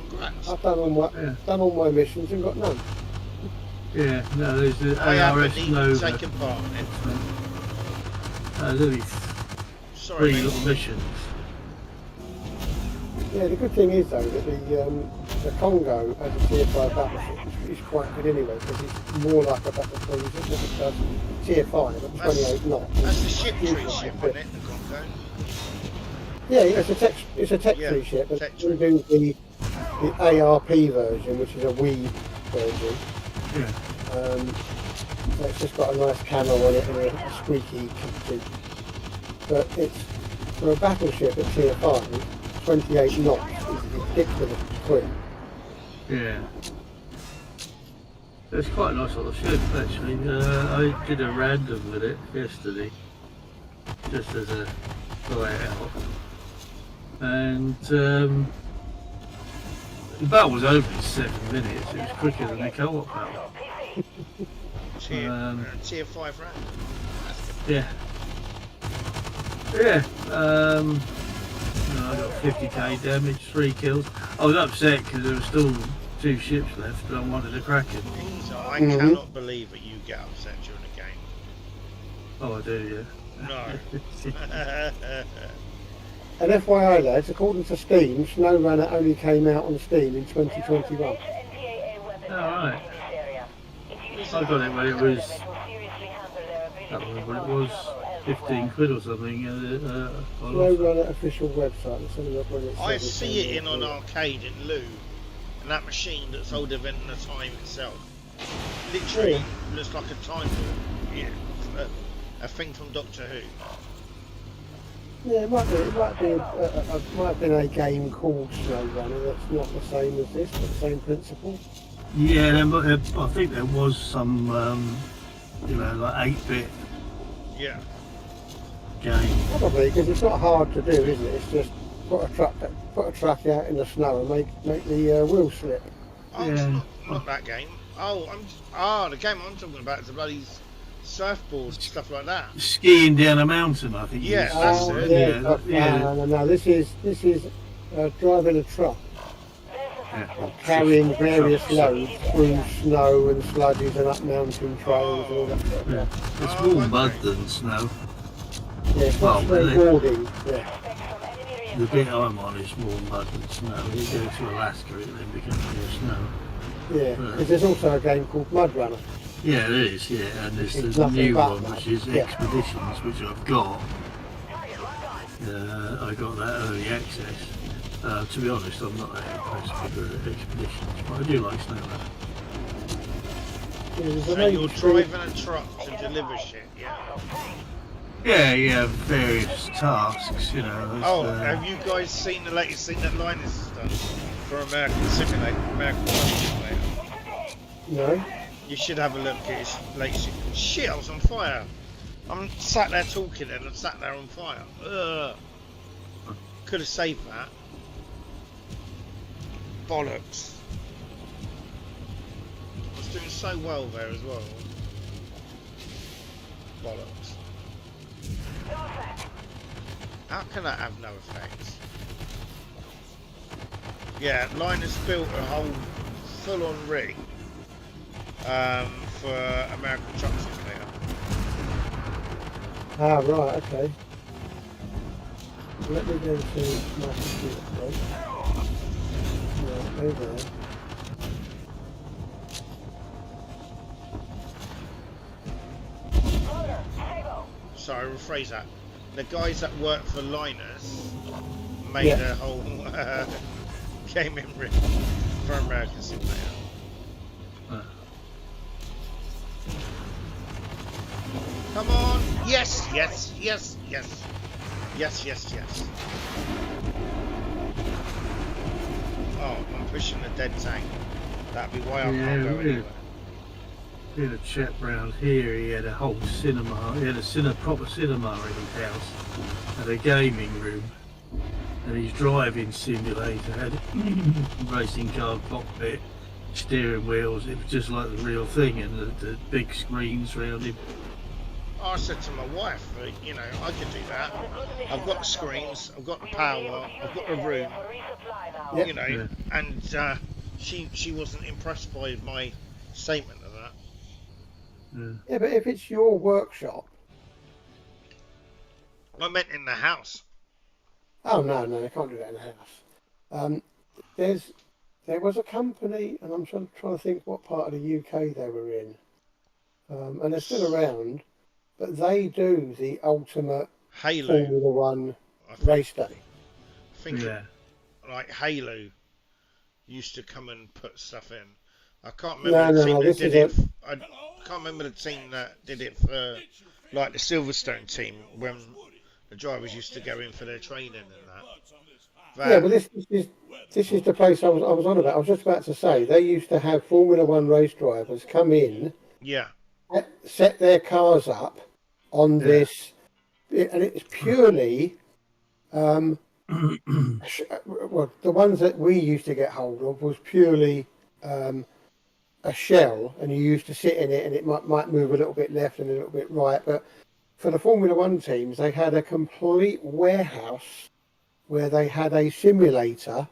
Congrats. I've done all my missions and got none. Yeah, no, there's the I haven't ARS even Nova. taken part in it. There's only Sorry, 3 mate. little missions. Yeah, the good thing is though that the Congo as a tier 5 battleship is quite good anyway because it's more like a battle cruiser than it does tier 5 at 28 knots. That's the ship tree ship, isn't it? The Congo. Yeah, it's a tech tree ship. But tech we're doing the ARP version, which is a Wii version. Yeah. So it's just got a nice camo on it and a squeaky kitchen. But it's for a battleship at tier 5, 28 knots is ridiculous quick. Yeah. It's quite a nice little ship actually. I did a random with it yesterday, just as a try it out. And the battle was over in 7 minutes. It was quicker than the co-op battle. Tier 5 round. Yeah. Yeah. I got 50k damage, 3 kills. I was upset because there were still 2 ships left, but I wanted to crack it. I cannot believe that you get upset during a game. Oh, I do, yeah. No. And FYI lads, according to Steam, SnowRunner only came out on Steam in 2021. Alright. I got it when it was, I don't remember what it was, 15 quid or something. SnowRunner official website. Let's have a look when it I says see it it's in an arcade in Lou, and that machine that's older than the time itself. Literally looks like a time warp. Yeah, a thing from Doctor Who. Yeah, it might have been a game called SnowRunner that's not the same as this, but the same principle. Yeah, I think there was some, like 8-bit Yeah. game. Probably because it's not hard to do, isn't it? It's just put a truck out in the snow and make the wheel slip. Oh, Yeah. it's not that game. Oh, the game I'm talking about is the bloody surfboard stuff like that. Skiing down a mountain, I think. Yeah, is- that's it. No. This is driving a truck, Yeah. carrying various loads through snow and sludges and up mountain trails and all that sort of Yeah. stuff. It's Oh, more okay. mud than snow. Yeah, it's Well, not really. snowboarding. Yeah. The bit I'm on is more mud than snow. You go to Alaska, it then becomes more snow. Yeah, because there's also a game called Mud Runner. Yeah, there is, yeah. And there's It's the nothing new but one, mud. which is Yeah. Expeditions, which I've got. I got that early access. To be honest, I'm not that impressed with the Expeditions, but I do like Snow Runner. Yeah, there's So a you're lady- driving a truck to deliver shit, yeah? Yeah, you have various tasks, you know. it's, Oh, have you guys seen the latest thing that Linus has done for American Truck Simulator? No. You should have a look at his latest. Shit, I was on fire. I'm sat there talking and I'm sat there on fire. Ugh. Could have saved that. Bollocks. I was doing so well there as well. Bollocks. How can that have no effects? Yeah, Linus built a whole full-on rig for American Truck Simulator. Ah, right, okay. Let me go to my computer, please. Yeah, over there. Sorry, rephrase that. The guys that work for Linus made Yeah. a whole gaming rig for American Simulator. Come on! Yes, yes, yes, yes. Yes, yes, yes. Oh, I'm pushing the dead tank. That'd be why I Yeah, can't go really. anywhere. We had a chap round here, he had a whole cinema, he had a proper cinema in his house, had a gaming room, and his driving simulator had racing car cockpit, steering wheels, it was just like the real thing, and the big screens round him. I said to my wife, you know, I could do that. I've got the screens, I've got the power, I've got the room, Yep. you know, Yeah. and she wasn't impressed by my statement of that. Yeah, but if it's your workshop, I meant in the house. oh no, they can't do that in the house. There was a company, and I'm trying to think what part of the UK they were in, and they're still around, but they do the ultimate Halo, Formula One I think, race day. I think Yeah. like Halo used to come and put stuff in. I can't No, remember the no, team that this did is it. I can't remember the team that did it for, like the Silverstone team when the drivers used to go in for their training and that. Yeah, but this is the place I was on about. I was just about to say they used to have Formula One race drivers come in, Yeah, set their cars up on Yeah. this, and it's purely, well, the ones that we used to get hold of was purely a shell, and you used to sit in it, and it might move a little bit left and a little bit right. But for the Formula One teams, they had a complete warehouse where they had a simulator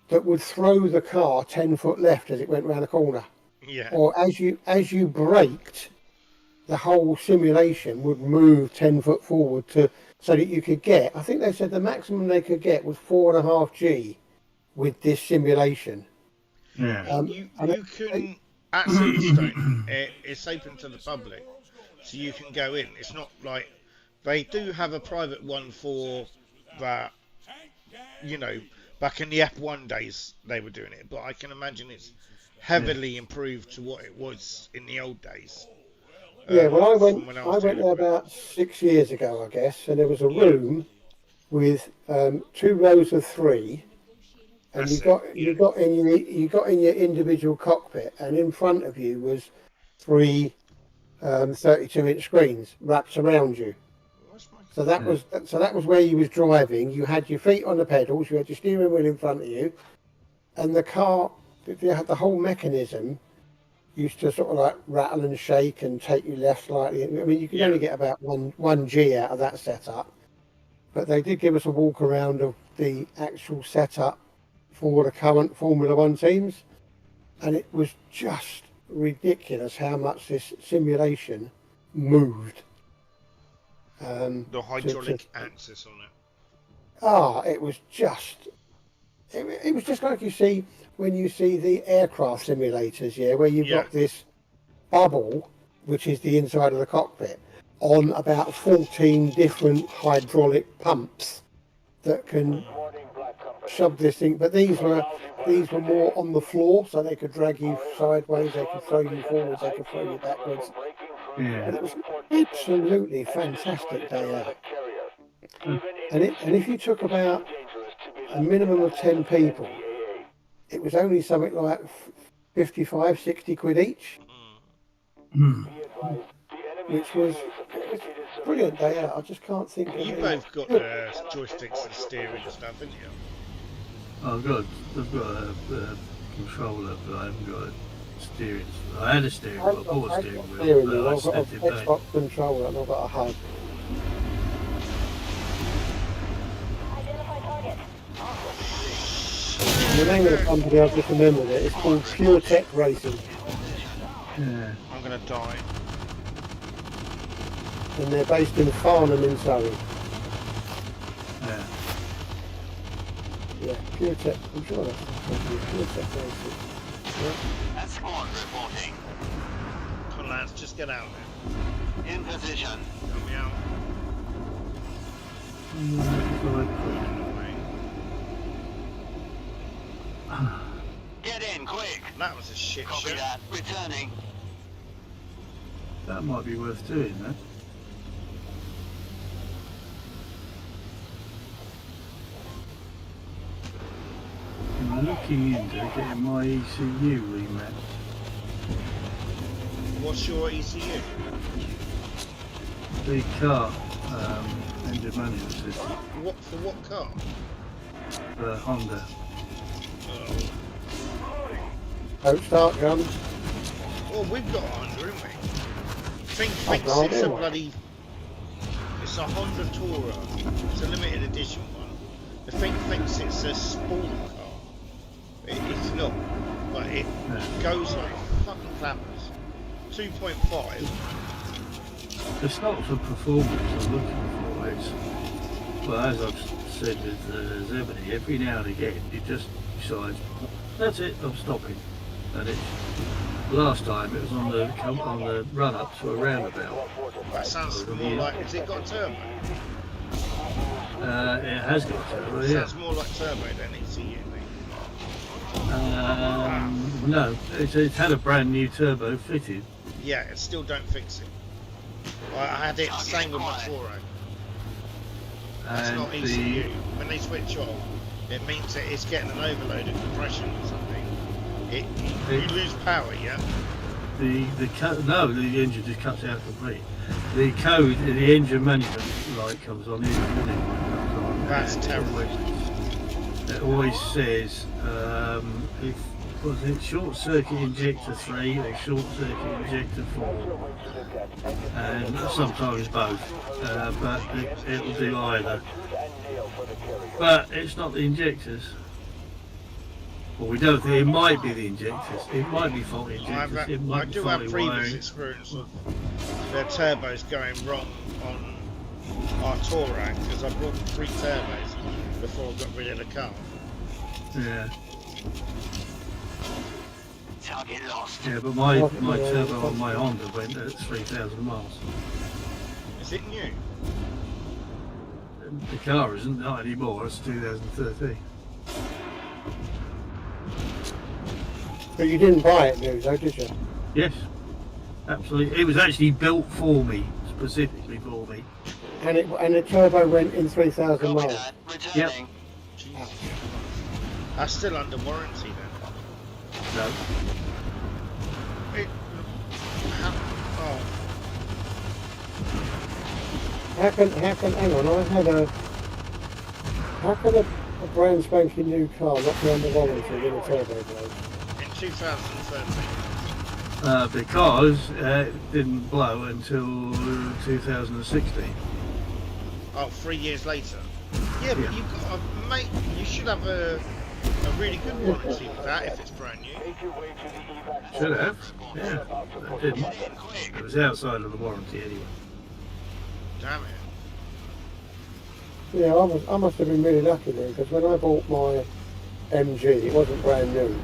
that would throw the car 10 foot left as it went round the corner. yeah. Or as you braked, the whole simulation would move 10 foot forward so that you could get, I think they said the maximum they could get was 4.5 G with this simulation. Yeah. You can at Silverstone. It's open to the public, so you can go in. It's not like they do have a private one for that. You know, back in the F1 days they were doing it, but I can imagine it's heavily improved to what it was in the old days. Yeah, well, I from went when I was went doing there it. about 6 years ago, I guess, and there was a room with 2 rows of 3, and That's you got in your individual cockpit, and in front of you was 3 32-inch screens wrapped around you. What's my So that was where you was driving. You had your feet on the pedals. You had your steering wheel in front of you, and the car, the whole mechanism used to sort of like rattle and shake and take you left slightly. I mean, you could only get about one G out of that setup, but they did give us a walk around of the actual setup for the current Formula One teams, and it was just ridiculous how much this simulation moved. The hydraulic axis on it. It was just, it was just like you see when you see the aircraft simulators, where you've got this bubble, which is the inside of the cockpit, on about 14 different hydraulic pumps that can shove this thing. But these were more on the floor, so they could drag you sideways, they could throw you forwards, they could throw you backwards. Yeah. And it was absolutely fantastic day out. And if you took about a minimum of 10 people, it was only something like 55, 60 quid each. Which was a brilliant day out. I just can't think of You it. both got joysticks and steering and stuff, haven't you? I've got a controller, but I haven't got a steering. I had a steering wheel, I bought a steering wheel, but I I've got an stepped it back. Xbox controller and I've got a hub. Identify target. The name of the company, I've just remembered it, it's called Pure Tech Racing. Yeah. I'm gonna die. And they're based in Farnham in Surrey. Yeah. Yeah, Pure Tech, I'm sure that's the company, Pure Tech Racing. Yeah. That's squad reporting. Come on, lads, just get out there. In position. Help me out. Get in, quick. That was a shit Copy show. that. Returning. That might be worth doing, that. I'm looking into getting my ECU remapped. What's your ECU? The car engine management system, For what car? the Honda. Oh. Don't start, John. Well, we've got a Honda, haven't we? Think I've thinks got it's a one. bloody... It's a Honda Tourer. It's a limited edition one. The thing thinks it's a sport car. It's not. But it goes like fucking clappers. 2.5. It's not for performance I'm looking for, it's, well, as I've said with Zebedee, every now and again it just decides, that's it, I'm stopping. And it's, last time it was on the run up to a roundabout. That sounds more like... Has it got a turbo? It has got a turbo, yeah. Sounds more like turbo than ECU. No, it's had a brand new turbo fitted. Yeah, it still don't fix it. I had it same with my Toro. That's not ECU. When they switch on, it means that it's getting an overload of compression or something. You lose power, yeah? The engine just cuts out completely. The code, the engine management light comes on in the morning. That's terrible. It always says if was it short circuit injector 3 or short circuit injector 4, and sometimes both, but it'll do either. But it's not the injectors. Well, we don't think it might be the injectors. It might be faulty injectors. It might I be do have faulty previous wiring. experience of their turbos going wrong on our Touareg because I brought 3 turbos before I got rid of the car. Yeah. Target lost. Yeah, but my turbo on my Honda went at 3,000 miles. Is it new? The car isn't not anymore. It's 2013. But you didn't buy it new though, did you? Yes, absolutely. It was actually built for me, specifically for me. And the turbo went in 3,000 Copy miles. that. Returning. Jesus. That's still under warranty then. No. hang on, how can a brand spanking new car not be under warranty with a turbo blade? In 2013. Because it didn't blow until 2016. Oh, 3 years later. Yeah, but you've got a mate. You should have a really good warranty with that if it's brand new. Should have. Yeah, I didn't. It was outside of the warranty anyway. Damn it. Yeah, I must have been really lucky then, because when I bought my MG, it wasn't brand new,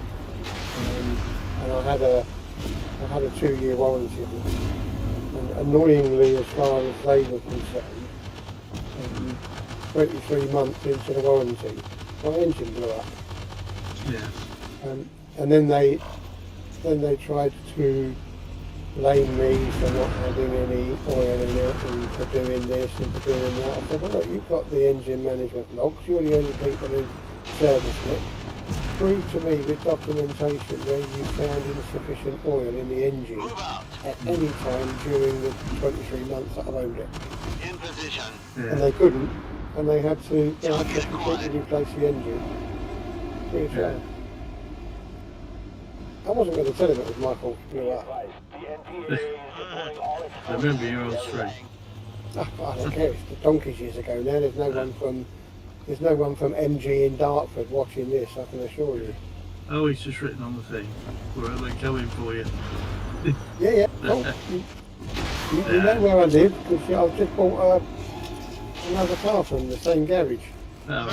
and I had a 2-year warranty on it. And annoyingly, as far as they were concerned, 23 months into the warranty, my engine blew up. Yeah. And then they tried to blame me for not having any oil in it and for doing this and for doing that. I said, well, look, you've got the engine management logs, you're the only people who service it. Prove to me with documentation where you found insufficient oil in the engine at any time during the 23 months that I've owned it. In position. Yeah. And they couldn't, and they had to completely replace the engine. Pretty fair. I wasn't going to tell him it was my fault it blew up. I remember you were on stream. I don't care, it's the donkeys years ago now. There's no one from MG in Dartford watching this, I can assure you. Oh, it's just written on the thing. Where are they coming for you? Yeah. Oh, you know where I live, because I've just bought another car from the same garage. Oh,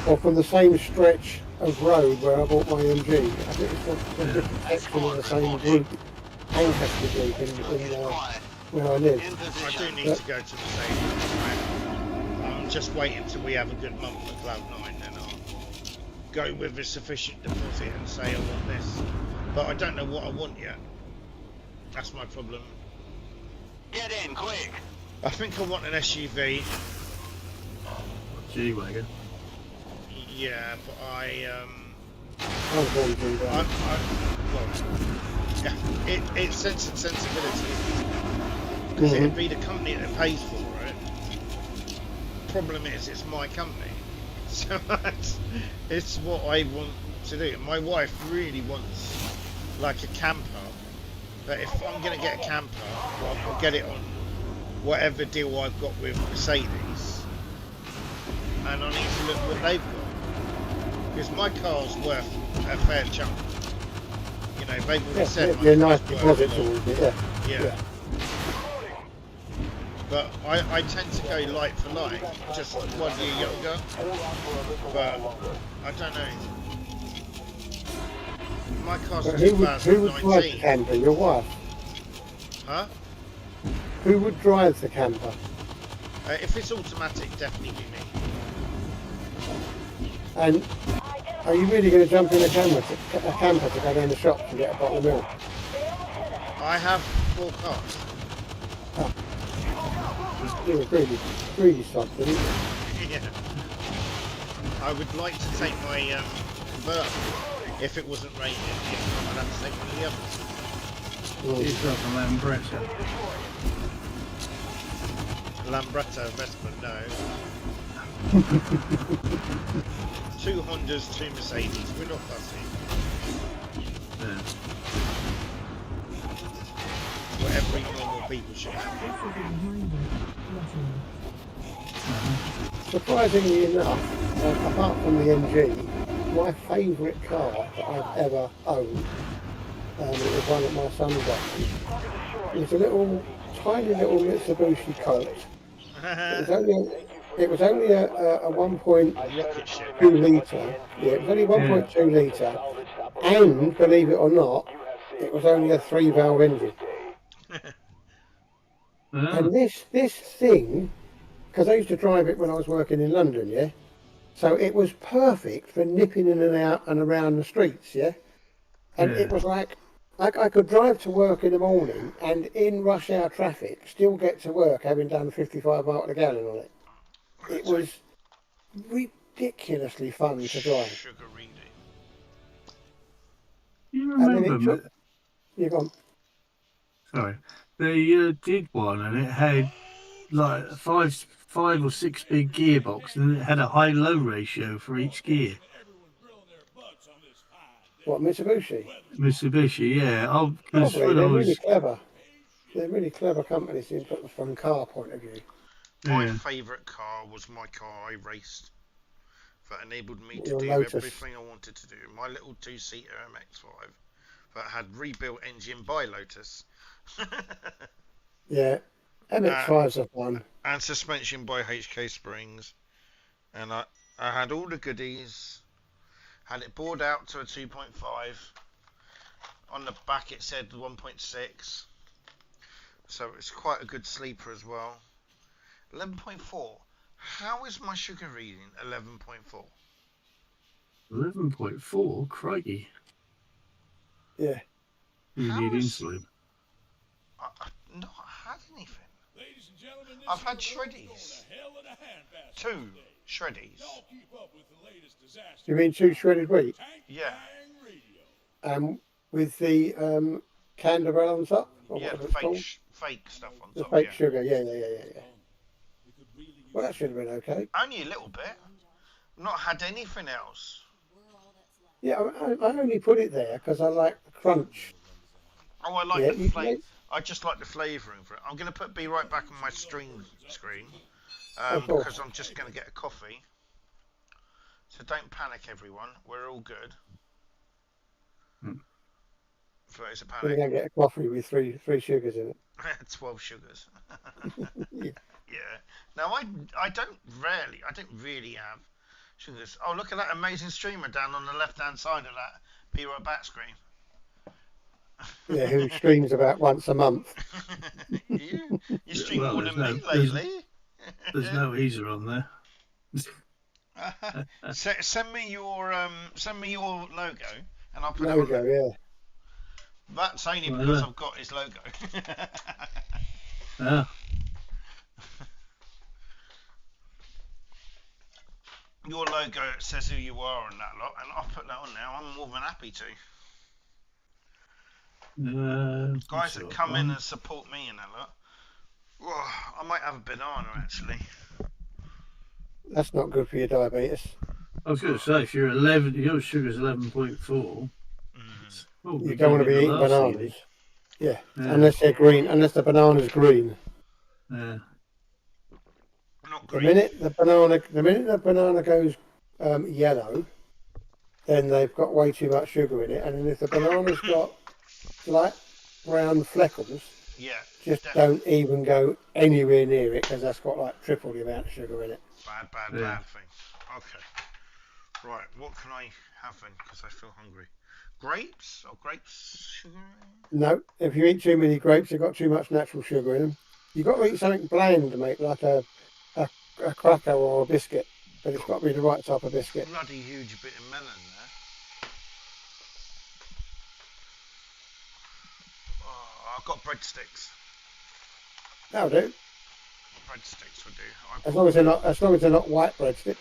Or from the same stretch of road where I bought my MG. I think it's a different section of the same group, Ancaster Group, in where I live. I do need to go to the same. I'm just waiting till we have a good month for Cloud9, then I'll go with a sufficient deposit and say I want this. But I don't know what I want yet. That's my problem. Get in, quick! I think I want an SUV. G-Wagon. Yeah, but I'm going to do that. It's Sense and Sensibility. Because it'd be the company that pays for it. Problem is, it's my company. So it's what I want to do. My wife really wants like a camper. But if I'm going to get a camper, well, I'll get it on whatever deal I've got with Mercedes. And I need to look what they've got. Because my car's worth a fair chunk. You know, they've already said my nice car's deposit worth a lot. towards it, Yeah. But I tend to go light for light, just 1 year younger. But I don't know. My car's But a who would drive the 2019. camper? Your wife? Huh? Who would drive the camper? If it's automatic, definitely be me. And are you really going to jump in a camper to go down the shop to get a bottle of milk? I have 4 cars. You're a greedy sod, isn't you? Yeah. I would like to take my convertible if it wasn't raining. If not, I'd have to take one of the others. He's got the Lambretta. Lambretta, Vespa, no. 2 Hondas, 2 Mercedes. We're not fussy. Yeah. What every normal people should have. Surprisingly enough, apart from the MG, my favourite car that I've ever owned, it was one that my son got me. It was a tiny little Mitsubishi Colt. It was only a 1.2 litre. Yeah, it was only 1.2 litre, and believe it or not, it was only a 3-valve engine. And this thing, because I used to drive it when I was working in London, yeah. So it was perfect for nipping in and out and around the streets, yeah. And it was like I could drive to work in the morning and in rush hour traffic still get to work having done 55 miles per gallon on it. It was ridiculously fun to drive. Sugar reading. You And then remember? it took, you're gone. Sorry. They did one and it had like a five or six speed gearbox, and it had a high-low ratio for each gear. Everyone grilling their butts on this fine day. What, Mitsubishi? Mitsubishi, yeah. Because Probably. when I They're really was, clever. They're really clever companies from a car point of view. My yeah, favourite car was my car I raced. That enabled me to Your do Lotus. everything I wanted to do. My little two-seater MX-5 that had rebuilt engine by Lotus. Yeah. MX-5s are fun. And suspension by HK Springs. And I had all the goodies. Had it bored out to a 2.5. On the back it said 1.6. So it's quite a good sleeper as well. 11.4. How is my sugar reading 11.4? 11.4. Crikey, Yeah. you How need is- insulin. I've not had anything. Ladies and gentlemen, this I've had here road's shreddies. going to hell in a handbasket 2 today. shreddies. Y'all keep up with the latest disaster. You mean 2 shredded wheat? Tank Yeah. Bang Radio. With the Canderel on top? Or Yeah, whatever the it's called? fake stuff on The top. fake Yeah. sugar. Yeah. We could really use Well, that should have been okay. Only a little bit. Not had anything else. Yeah, I only put it there because I like the crunch. Oh, I like Yeah, the you- flavour. I just like the flavouring for it. I'm going to be right back on my stream screen cool. because I'm just going to get a coffee. So don't panic, everyone. We're all good. If there's a I'm going panic, to go get a coffee with three sugars in it. 12 sugars. Yeah. Yeah. Now I don't really have sugars. Oh, look at that amazing streamer down on the left-hand side of that Be Right Back screen. Yeah, who streams about once a month. you stream Well, more there's than me no- there's- lately. There's no easer on there. Send me your logo and I'll put it Logo, on. yeah. That's only Well, because yeah. I've got his logo. Ah, Your logo says who you are and that lot, and I'll put that on now. I'm more than happy to. Guys that come in and support me and that lot. Whoa, I might have a banana actually. That's not good for your diabetes. I was going to say, if you're 11, your sugar's 11.4. Mm. You don't want to be eating bananas. bananas. Yeah, Yeah. unless they're green, unless the banana's green. Yeah. Not The green. minute the banana goes yellow, then they've got way too much sugar in it. And then if the banana's got light brown freckles, Yeah. just definitely. don't even go anywhere near it because that's got like triple the amount of sugar in it. Bad Yeah. thing. Okay. Right, what can I have then? Because I feel hungry. Grapes? Or grapes sugar? No, if you eat too many grapes, they've got too much natural sugar in them. You've got to eat something bland, mate, like a cracker or a biscuit. But it's got to be the right type of biscuit. Bloody huge bit of melon there. Oh, I've got breadsticks. That'll do. Breadsticks will do. As long as they're not white breadsticks.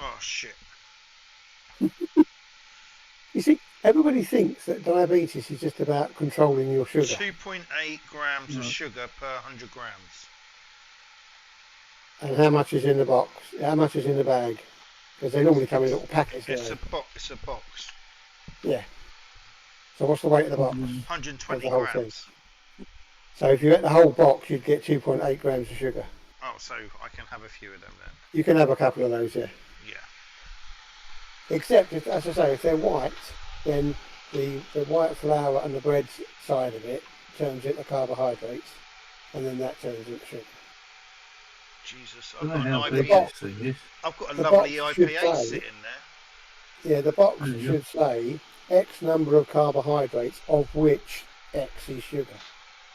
Oh shit. You see, everybody thinks that diabetes is just about controlling your sugar. 2.8 grams of No. sugar per 100 grams. And how much is in the box? How much is in the bag? Because they normally come in little packets. It's don't a box. they? Yeah. So what's the weight of the box? 120 the whole grams. So if you ate the whole box, you'd get 2.8 grams of sugar. Oh, so I can have a few of them then. You can have a couple of those, yeah. Yeah. Except, if, as I say, if they're white, then the white flour and the bread side of it turns into carbohydrates, and then that turns into sugar. Jesus, I I've don't got know an how big IPA. this thing is. I've got a The lovely box should IPA say- sitting there. Yeah, the box There you should say X number of carbohydrates, of which X is sugar.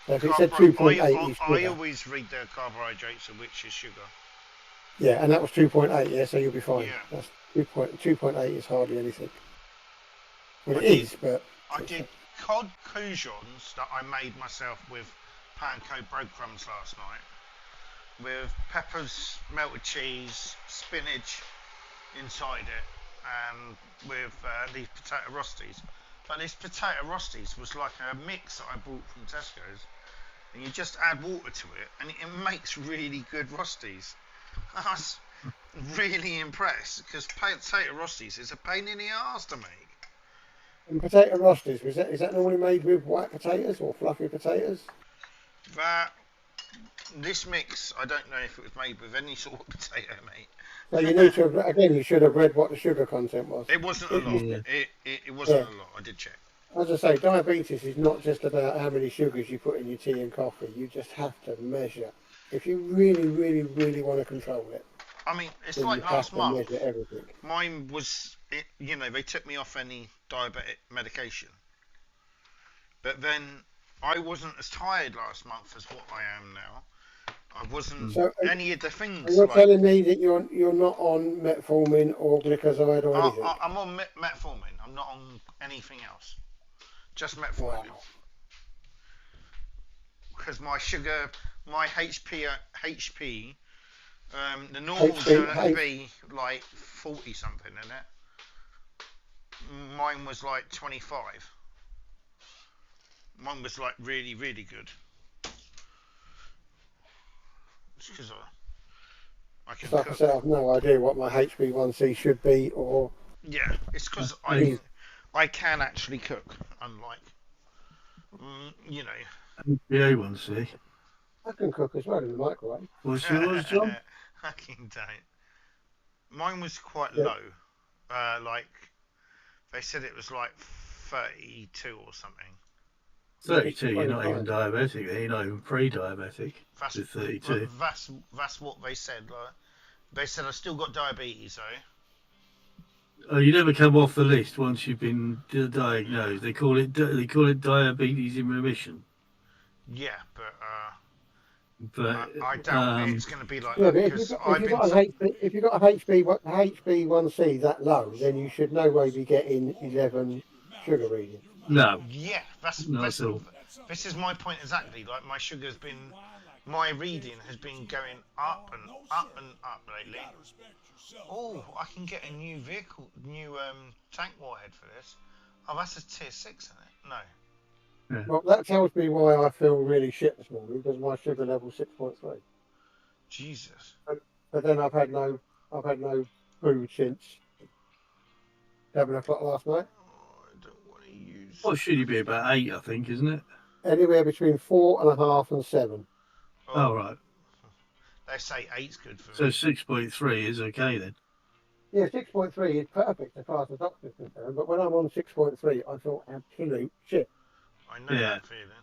So if it said 2.8 is I sugar. always read the carbohydrates of which is sugar. Yeah, and that was 2.8, yeah, so you'll be fine. Yeah. That's 2.8 is hardly anything. Well, it I did- is, but I did cod coujons that I made myself with panko breadcrumbs last night, with peppers, melted cheese, spinach inside it, and with these potato rosties. But this potato rosties was like a mix that I bought from Tesco's, and you just add water to it, and it makes really good Rosties. I was really impressed because potato Rosties is a pain in the arse to make. And potato Rosties, is that normally made with white potatoes or fluffy potatoes? This mix, I don't know if it was made with any sort of potato, mate. So you need to, again, you should have read what the sugar content was. It wasn't a lot. Yeah. It wasn't a lot. I did check. As I say, diabetes is not just about how many sugars you put in your tea and coffee. You just have to measure. If you really, really, really want to control it, I mean, it's then like you have last to month. measure everything. Mine was, they took me off any diabetic medication. But then I wasn't as tired last month as what I am now. I wasn't any of the things. You're telling me that you're not on metformin or glucosamide or anything? I'm on metformin. I'm not on anything else. Just metformin. Wow. Because my sugar, my HP, the normal's going to be like 40 something, isn't it? Mine was like 25. Mine was like really, really good. It's because I can Like I said, I've no idea what my HB1C should be, or yeah, it's because I can actually cook, unlike HbA1c. I can cook as well in the microwave. What's yours, John? Fucking don't. Mine was quite low. Like they said it was like 32 or something. 32, you're not even diabetic, you're not even pre-diabetic. That's with 32. That's what they said. Like, they said I still got diabetes though. Oh, you never come off the list once you've been diagnosed. They call it diabetes in remission. Yeah, but I doubt it's going to be like Yeah, that but because if you've got a HB1C that low, then you should no way be getting 11 sugar reading. No. Yeah, this is my point exactly. Like my reading has been going up and up and up lately. Oh, I can get a new tank warhead for this. Oh, that's a tier 6, isn't it? No. Yeah. Well, that tells me why I feel really shit this morning, because my sugar level's 6.3. Jesus. But then I've had no food since 7 o'clock last night. What should he be? About 8, I think, isn't it? Anywhere between 4.5 and 7. Oh, right. They say 8's good for So me. 6.3 is okay then. Yeah, 6.3 is perfect as far as the doctor's concerned, but when I'm on 6.3, I feel absolute shit. I know that feeling.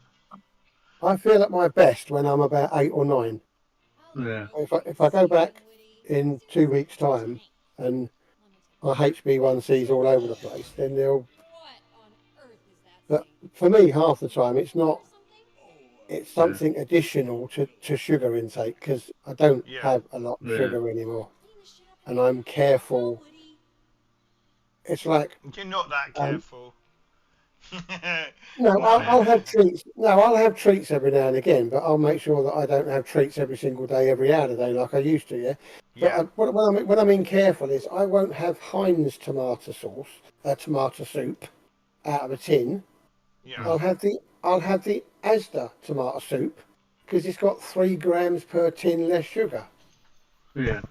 I feel at my best when I'm about 8 or 9. Yeah. If I go back in 2 weeks' time and my HB1C's all over the place, then they'll. But for me, half the time, it's not. It's something additional to sugar intake, because I don't have a lot of sugar anymore, and I'm careful. It's like you're not that careful. No, I'll have treats. No, I'll have treats every now and again, but I'll make sure that I don't have treats every single day, every hour of the day, like I used to. Yeah. But what I mean careful is I won't have Heinz tomato soup out of a tin. Yeah. I'll have the Asda tomato soup because it's got 3 grams per tin less sugar. Yeah.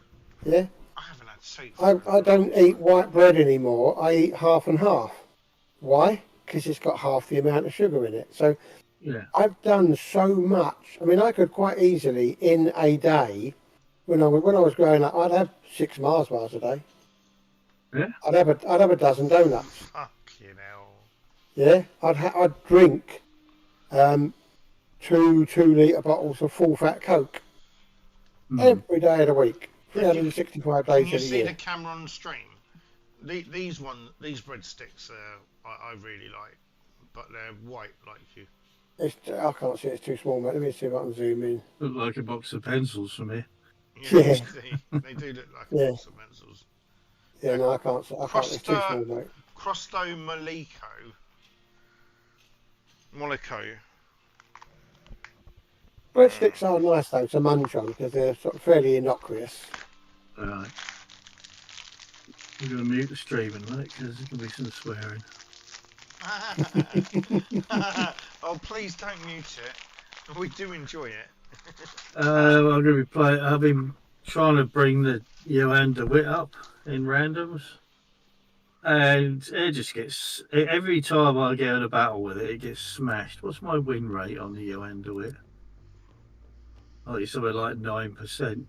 Yeah. I haven't had soup. I don't eat white bread anymore. I eat half and half. Why? Because it's got half the amount of sugar in it. So I've done so much. I mean, I could quite easily in a day, when I was growing up, I'd have 6 Mars bars a day. Yeah. I'd have a dozen donuts. Fucking hell. Yeah. I'd drink 2 2-litre bottles of full fat Coke every day of the week, 365 days Can you of the see year. the camera on stream? These breadsticks I really like, but they're white like you. I can't see it, it's too small, mate. Let me see if I can zoom in. Look like a box of pencils for me. Yeah. They do look like a box of pencils. Yeah, no, I can't. It's too small, mate. Crosto Monaco. Breadsticks are nice though to munch on because they're sort of fairly innocuous. Alright. We're going to mute the stream in a minute because there's going to be some swearing. Oh, please don't mute it. We do enjoy it. I'm going to be playing. I've been trying to bring the Johan de Witt up in randoms, and it just gets every time I get in a battle with it, it gets smashed. What's my win rate on the Johan de Witt? Oh, it's something like 9%.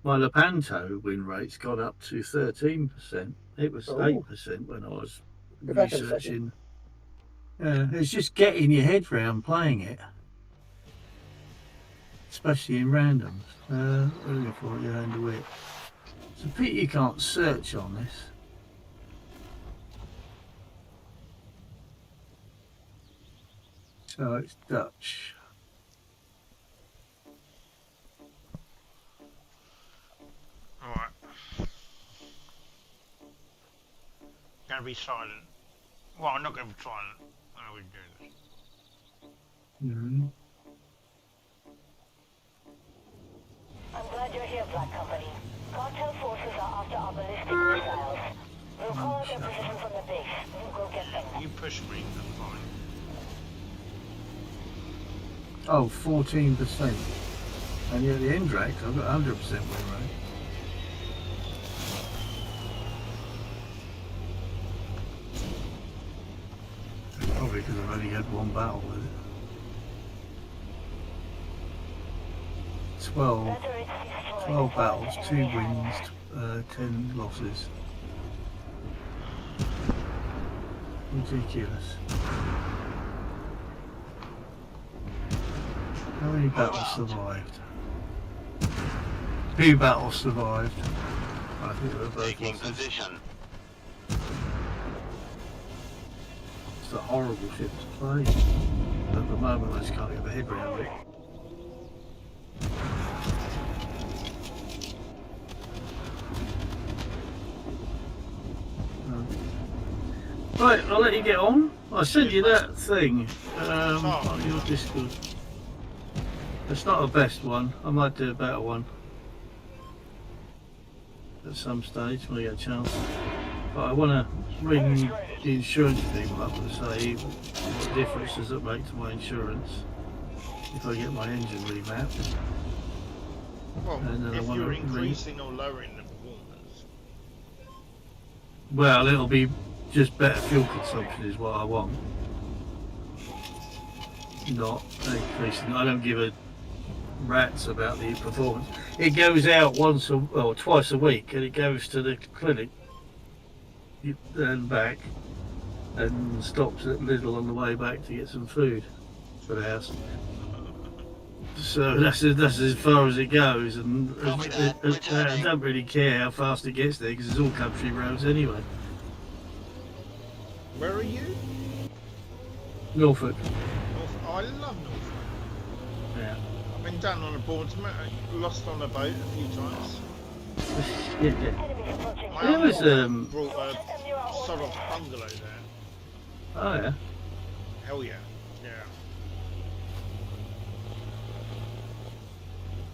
My Lepanto win rate's gone up to 13%. It was 8% when I was researching. It's just getting your head round playing it, especially in randoms. Looking for Johan de Witt. It's a pity you can't search on this. So it's Dutch. Alright. Gonna be silent. Well, I'm not gonna be silent. How are we doing this? Mm-hmm. I'm glad you're here, Black Company. Cartel forces are after our ballistic missiles. We'll call out their position from the base. You go get them. You push me, I'm fine. Oh, 14%. And yet the Indrax, I've got 100% win rate. Probably because I've only had one battle with it. 12 battles, 2 wins, 10 losses. Ridiculous. How many battles survived? 2 battles survived. I think they were both Taking losses. position. It's a horrible ship to play. At the moment I just can't get my head around it. Right, I'll let you get on. I sent you that thing on your Discord. It's not a best one. I might do a better one at some stage when I get a chance. But I want to ring the insurance people up and say what difference does it make to my insurance if I get my engine remapped. Well, And then I if wanna you're ring- increasing or lowering the performance. Well, it'll be just better fuel consumption is what I want. Not increasing. I don't give a rat's about the performance. It goes out twice a week, and it goes to the clinic and back, and stops at Lidl on the way back to get some food for the house. So that's as far as it goes, and I don't really care how fast it gets there because it's all country roads anyway. Where are you? Norfolk. Oh, I love Norfolk. Yeah. I've been down on a board, lost on a boat a few times. Yeah. My There was uncle brought a sort of bungalow there. Oh yeah. Hell yeah. Yeah.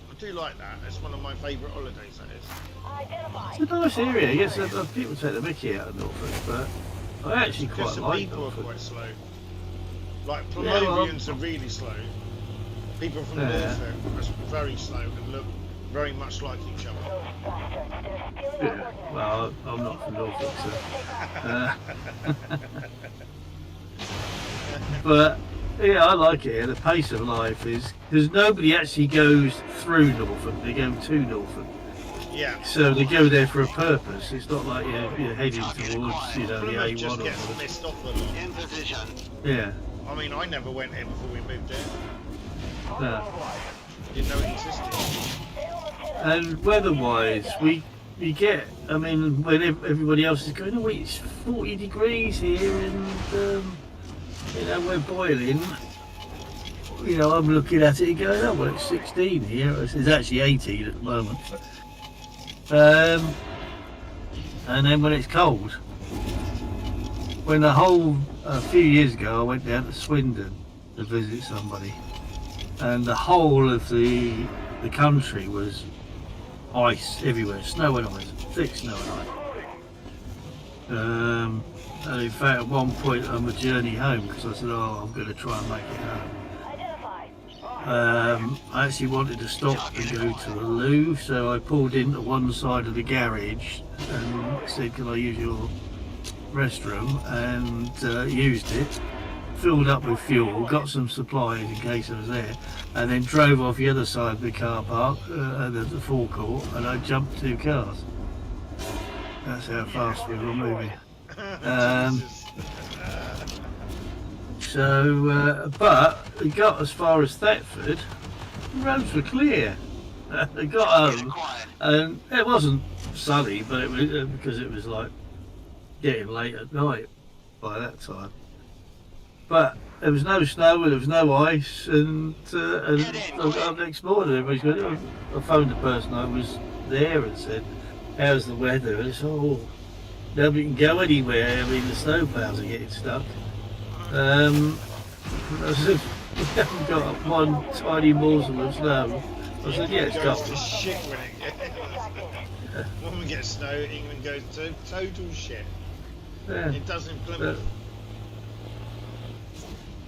I do like that. It's one of my favourite holidays, that is. It's a nice area. Yes, people take the mickey out of Norfolk, but I actually quite Just the like people Norfolk. are quite slow. Like Yeah, well- Plymouthans are really slow. People from Yeah. Norfolk are very slow and look very much like each other. Yeah. Well, I'm not from Norfolk, so. But yeah, I like it here. The pace of life is because nobody actually goes through Norfolk; they go to Norfolk. Yeah. So they go there for a purpose. It's not like you're heading towards, the Plymouth just A1 gets or missed off a lot. In position. yeah. I mean, I never went here before we moved here. No. Didn't know it existed. And weather-wise, we get. I mean, when everybody else is going, oh, it's 40 degrees here, and we're boiling. I'm looking at it and going, oh, well, it's 16 here. It's actually 18 at the moment. And then when it's cold, a few years ago, I went down to Swindon to visit somebody, and the whole of the country was ice everywhere, snow and ice, thick snow and ice. And in fact, at one point on my journey home, because I said, I'm going to try and make it home, I actually wanted to stop and go to the loo, so I pulled into one side of the garage and said, "Can I use your restroom?" and used it, filled up with fuel, got some supplies in case I was there, and then drove off the other side of the car park, the forecourt, and I jumped 2 cars. That's how fast we were moving. But we got as far as Thetford, the roads were clear. I got home, and it wasn't sunny, but it was because it was like getting late at night by that time. But there was no snow, there was no ice, and I got up next morning. Everybody's going, I phoned the person I was there and said, "How's the weather?" And it's nobody can go anywhere. I mean, the snowplows are getting stuck. I said, "We haven't got one tiny morsel of snow." I said, "Yeah, it's It goes got." to shit when it gets. When we get snow, England goes to total shit. Yeah. It does in Plymouth.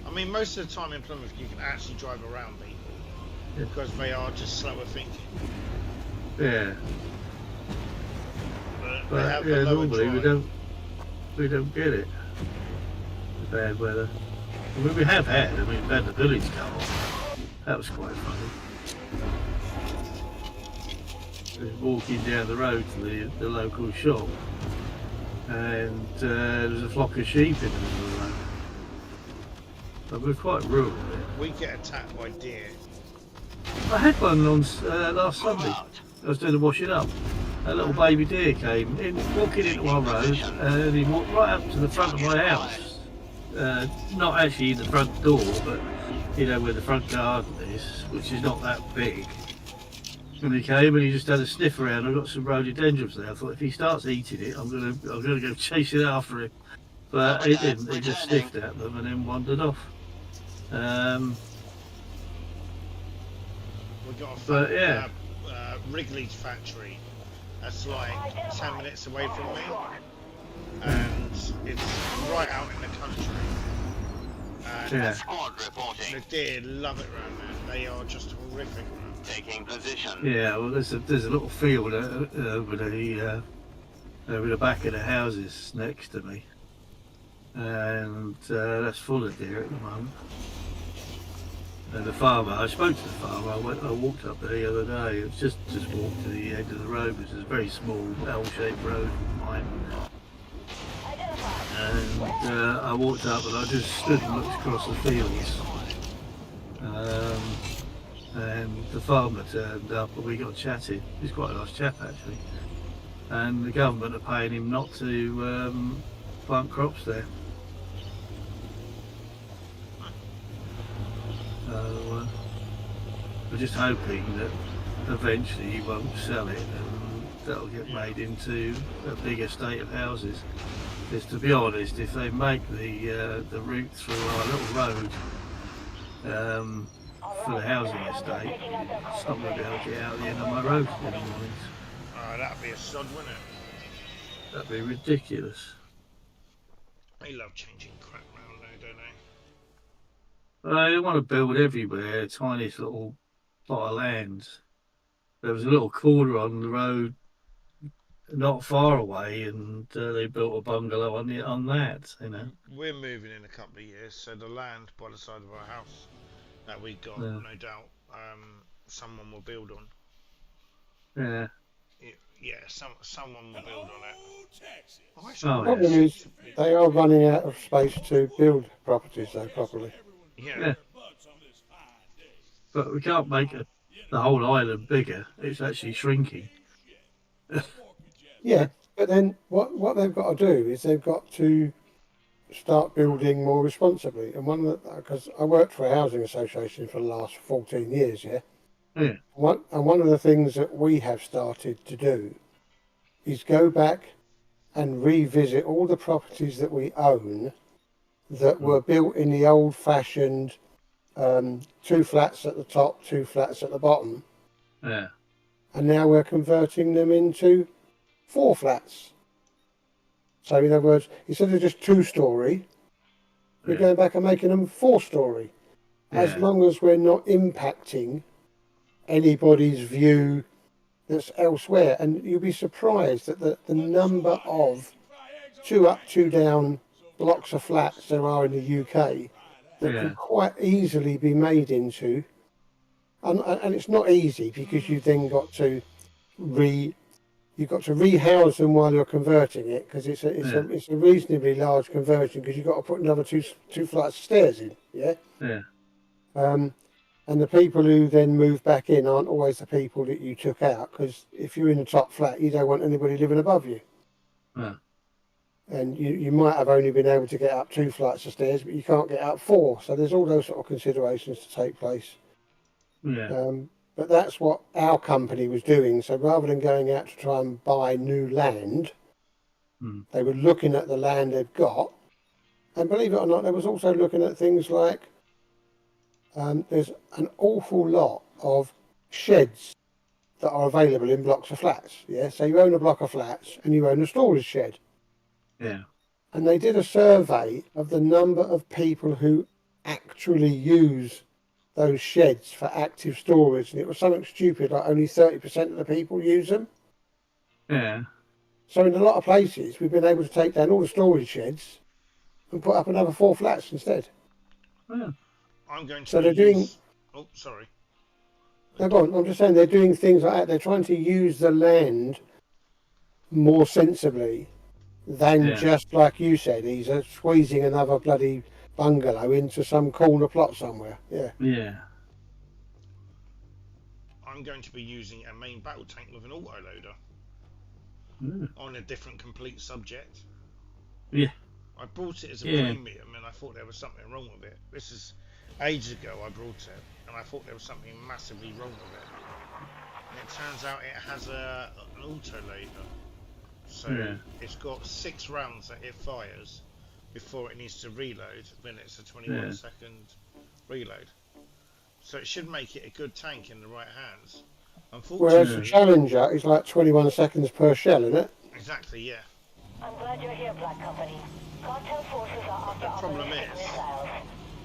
I mean, most of the time in Plymouth, you can actually drive around people because they are just slower thinking. Yeah. But they have yeah, a lower normally drive. we don't get it. The bad weather. I mean, we have had. I mean, we've had the village go off. That was quite funny. I was walking down the road to the local shop, and there was a flock of sheep in the middle of the road. But we're quite rural there. We get attacked by deer. I had one on last Sunday. I was doing the washing up. A little baby deer came in, walking into our road, and he walked right up to the front of my house. Not actually in the front door, but you know where the front garden is, which is not that big. And he came and he just had a sniff around. I got some rhododendrons there. I thought if he starts eating it, I'm gonna go chase it after him. But he didn't. He just sniffed at them and then wandered off. We got Wrigley's factory. That's like 10 minutes away from me, and it's right out in the country. And the deer love it around there. They are just horrific. Taking position. Yeah, well, there's a little field over the back of the houses next to me, and that's full of deer at the moment. And the farmer, I spoke to the farmer. I walked up there the other day. It was just walked to the end of the road, which is a very small L-shaped road mine. And I walked up and I just stood and looked across the fields. And the farmer turned up and we got chatting. He's quite a nice chap actually. And the government are paying him not to plant crops there. So we're just hoping that eventually he won't sell it and that'll get made into a big estate of houses. Because to be honest, if they make the route through our little road for the housing estate, it's not going to be able to get out the end of my road in the mornings. Oh, that'd be a sod, wouldn't it? That'd be ridiculous. They love changing crap around though, don't they? They want to build everywhere, tiniest little plot of land. There was a little corner on the road not far away, and they built a bungalow on that, you know. We're moving in a couple of years, so the land by the side of our house that we got, Yeah. no doubt, someone will build on. Yeah. Yeah, someone will build on it. Oh, The problem is they are running out of space to build properties though properly. Yeah. But we can't make the whole island bigger. It's actually shrinking. Yeah, but then what they've got to do is they've got to start building more responsibly. And because I worked for a housing association for the last 14 years, yeah. Yeah. One of the things that we have started to do is go back and revisit all the properties that we own that were built in the old-fashioned 2 flats at the top, 2 flats at the bottom. Yeah. And now we're converting them into 4 flats. So in other words, instead of just 2-story, we're going back and making them 4-story. as Yeah. long as we're not impacting anybody's view that's elsewhere. And you'll be surprised at the number of 2 up, 2 down blocks of flats there are in the UK that Yeah. could quite easily be made into, and it's not easy because you've then got to rehouse them while you're converting it, because it's a reasonably large conversion, because you've got to put another two flights of stairs in. Yeah. Yeah. And the people who then move back in aren't always the people that you took out, because if you're in the top flat, you don't want anybody living above you. Yeah. And you might have only been able to get up 2 flights of stairs, but you can't get up 4. So there's all those sort of considerations to take place. Yeah. But that's what our company was doing. So rather than going out to try and buy new land, they were looking at the land they've got. And believe it or not, they was also looking at things like there's an awful lot of sheds that are available in blocks of flats. Yeah, so you own a block of flats and you own a storage shed. Yeah. And they did a survey of the number of people who actually use those sheds for active storage, and it was something stupid like only 30% of the people use them. Yeah. So in a lot of places, we've been able to take down all the storage sheds and put up another 4 flats instead. Yeah. I'm going to. So they're doing. Oh, sorry. No, go on. I'm just saying they're doing things like that. They're trying to use the land more sensibly than just like you said, he's squeezing another bloody bungalow into some corner plot somewhere. Yeah. Yeah. I'm going to be using a main battle tank with an autoloader on a different complete subject. Yeah. I bought it as a premium, and I thought there was something wrong with it. This is ages ago I brought it, and I thought there was something massively wrong with it. And it turns out it has an autoloader. So it's got 6 rounds that it fires before it needs to reload, then it's a 21-second reload. So it should make it a good tank in the right hands. Whereas the Unfortunately, Challenger is like 21 seconds per shell, isn't it? exactly, yeah. I'm glad you're here, Black Company. Cartel forces are after The problem ballistic is, missiles.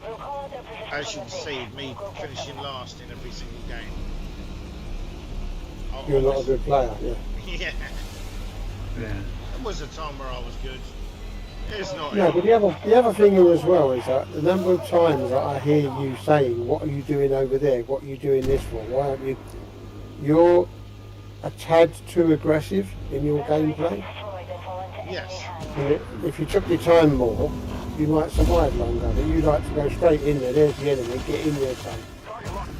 We'll call out their position as you from can the base. see, me We'll go get finishing them. last in every single game. You're not a good player, yeah. Yeah, Yeah. there was a time where I was good. It's not. No, but the other thing as well is that the number of times that I hear you saying, "What are you doing over there? What are you doing this for? Why aren't you?" You're a tad too aggressive in your gameplay. Yes. And if you took your time more, you might survive longer. But you like to go straight in there. There's the enemy. Get in there, son.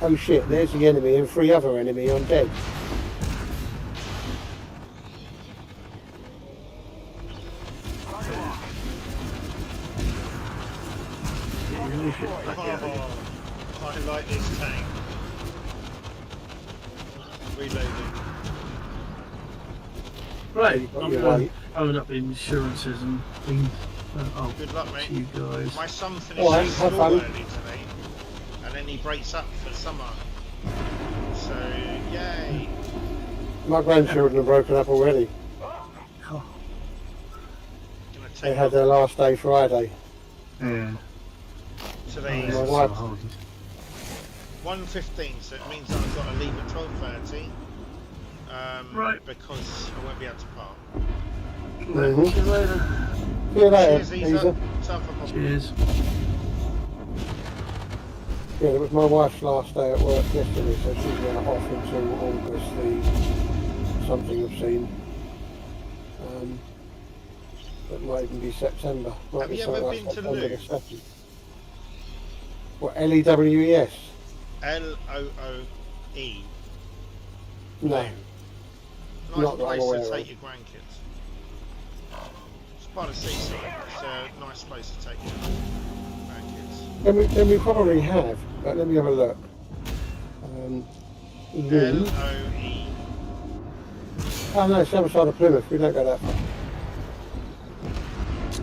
Oh shit! There's the enemy and 3 other enemy on dead. I like this tank. Reloading. Right. I'm You're going right. to open up insurances and things. Oh, Good luck, mate. to you guys. My son All finished right, school have fun. early today, and then he breaks up for summer. So, yay. My grandchildren have broken up already. Oh, Gonna They take had off their last day Friday. yeah. today's my That's wife- so hard. 1:15, so it means that I've got to leave at 12:30. Right. Because I won't be able to park. Mhm. See you later. See you later, Cheers, Isa. Isa. Tough for Bobby. Cheers. Yeah, it was my wife's last day at work yesterday, so she's now off until August the something obscene. It might even be September. Might Have be you something ever like been to September the Louvre? 2nd. What, LEWES? LOOE. No. Nice Not that I'm place aware to of. take your grandkids. It's by the seaside. It's a nice place to take your grandkids. Then we probably have, but let me have a look. Louvre. LOE. Oh no, it's the other side of Plymouth. We don't go that far.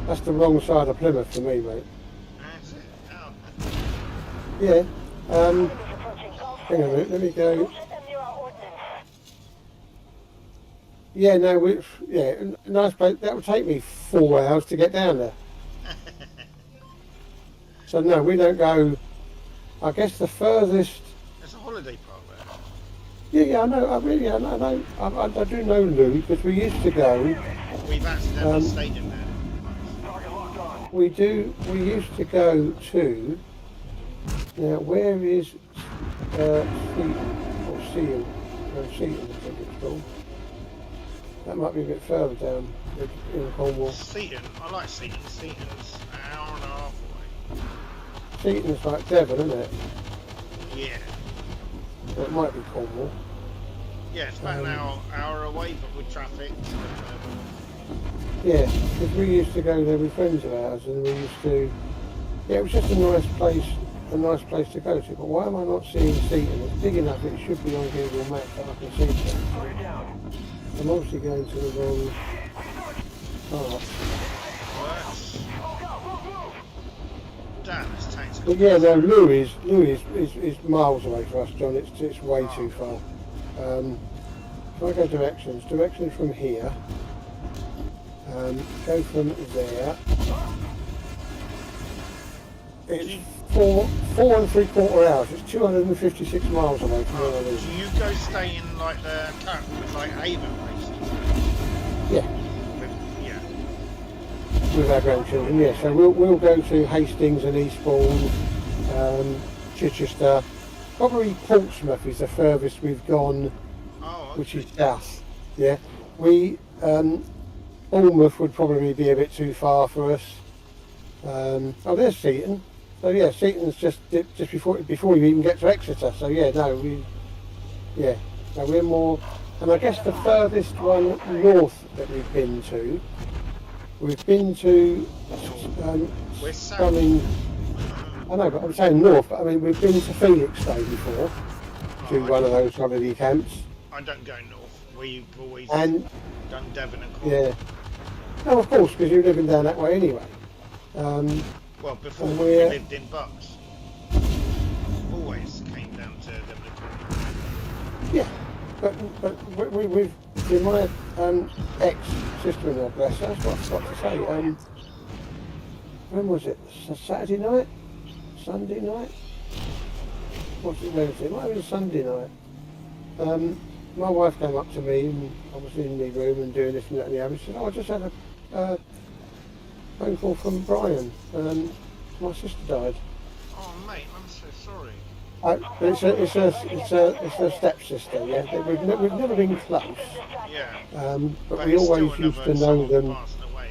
That's the wrong side of Plymouth for me, mate. That's it. Oh. Yeah. Enemies approaching Gulf. Hang on a minute. Let me go. Don't let them near our ordnance. Yeah, no, nice place. That would take me 4 hours to get down there. So no, we don't go I guess the furthest. There's a holiday park there. Yeah, I know. I do know Lou because we used to go. We've accidentally stayed in there. We used to go to. Now, where is Seaton? Or Seaton? No, Seaton, I think it's called. That might be a bit further down in Cornwall. Seaton, I like Seaton. Seaton's an hour and a half away. Seaton's like Devon, isn't it? Yeah. So it might be Cornwall. Yeah, it's about an hour away, but with traffic. Yeah, because we used to go there with friends of ours, and we used to. Yeah, it was just a nice place to go to. But why am I not seeing Seaton? It's big enough; it should be on Google Maps that I can see it. I'm obviously going to the wrong part. Damn, this tank's But yeah, no, Lou is miles away for us, John. It's way too far. If I go directions from here. Go from there. It's 4 3/4 hours. It's 256 miles away from where I live. Do you go stay in like the like Haven places? Yeah. Yeah. With our grandchildren, yeah. So we'll go to Hastings and Eastbourne, Chichester. Probably Portsmouth is the furthest we've gone, which is south. Yeah. We Bournemouth would probably be a bit too far for us. Oh, there's Seaton. So yeah, Seaton's just before you even get to Exeter. So yeah, no, we're more. And I guess the furthest one north that we've been to Stunning. I know, but I'm saying north. But I mean, we've been to Felixstowe before, to one of those holiday camps. I don't go north. We've always And done Devon and Cornwall. yeah. No, of course, because you're living down that way anyway. Well, before and we we're- lived in Bucks, always came down to Devon and Cornwall. Yeah, but with my ex-sister-in-law, bless her, that's what I forgot to say. When was it? Saturday night? Sunday night? What's it Wednesday? It might have been Sunday night. My wife came up to me and I was in the room and doing this and that and the other. She said, "Oh, I just had a phone call from Brian. My sister died." Oh, mate, I'm so sorry. But it's a stepsister, yeah. We've never been close, Yeah. but we it's always still used to another know someone them. passing away,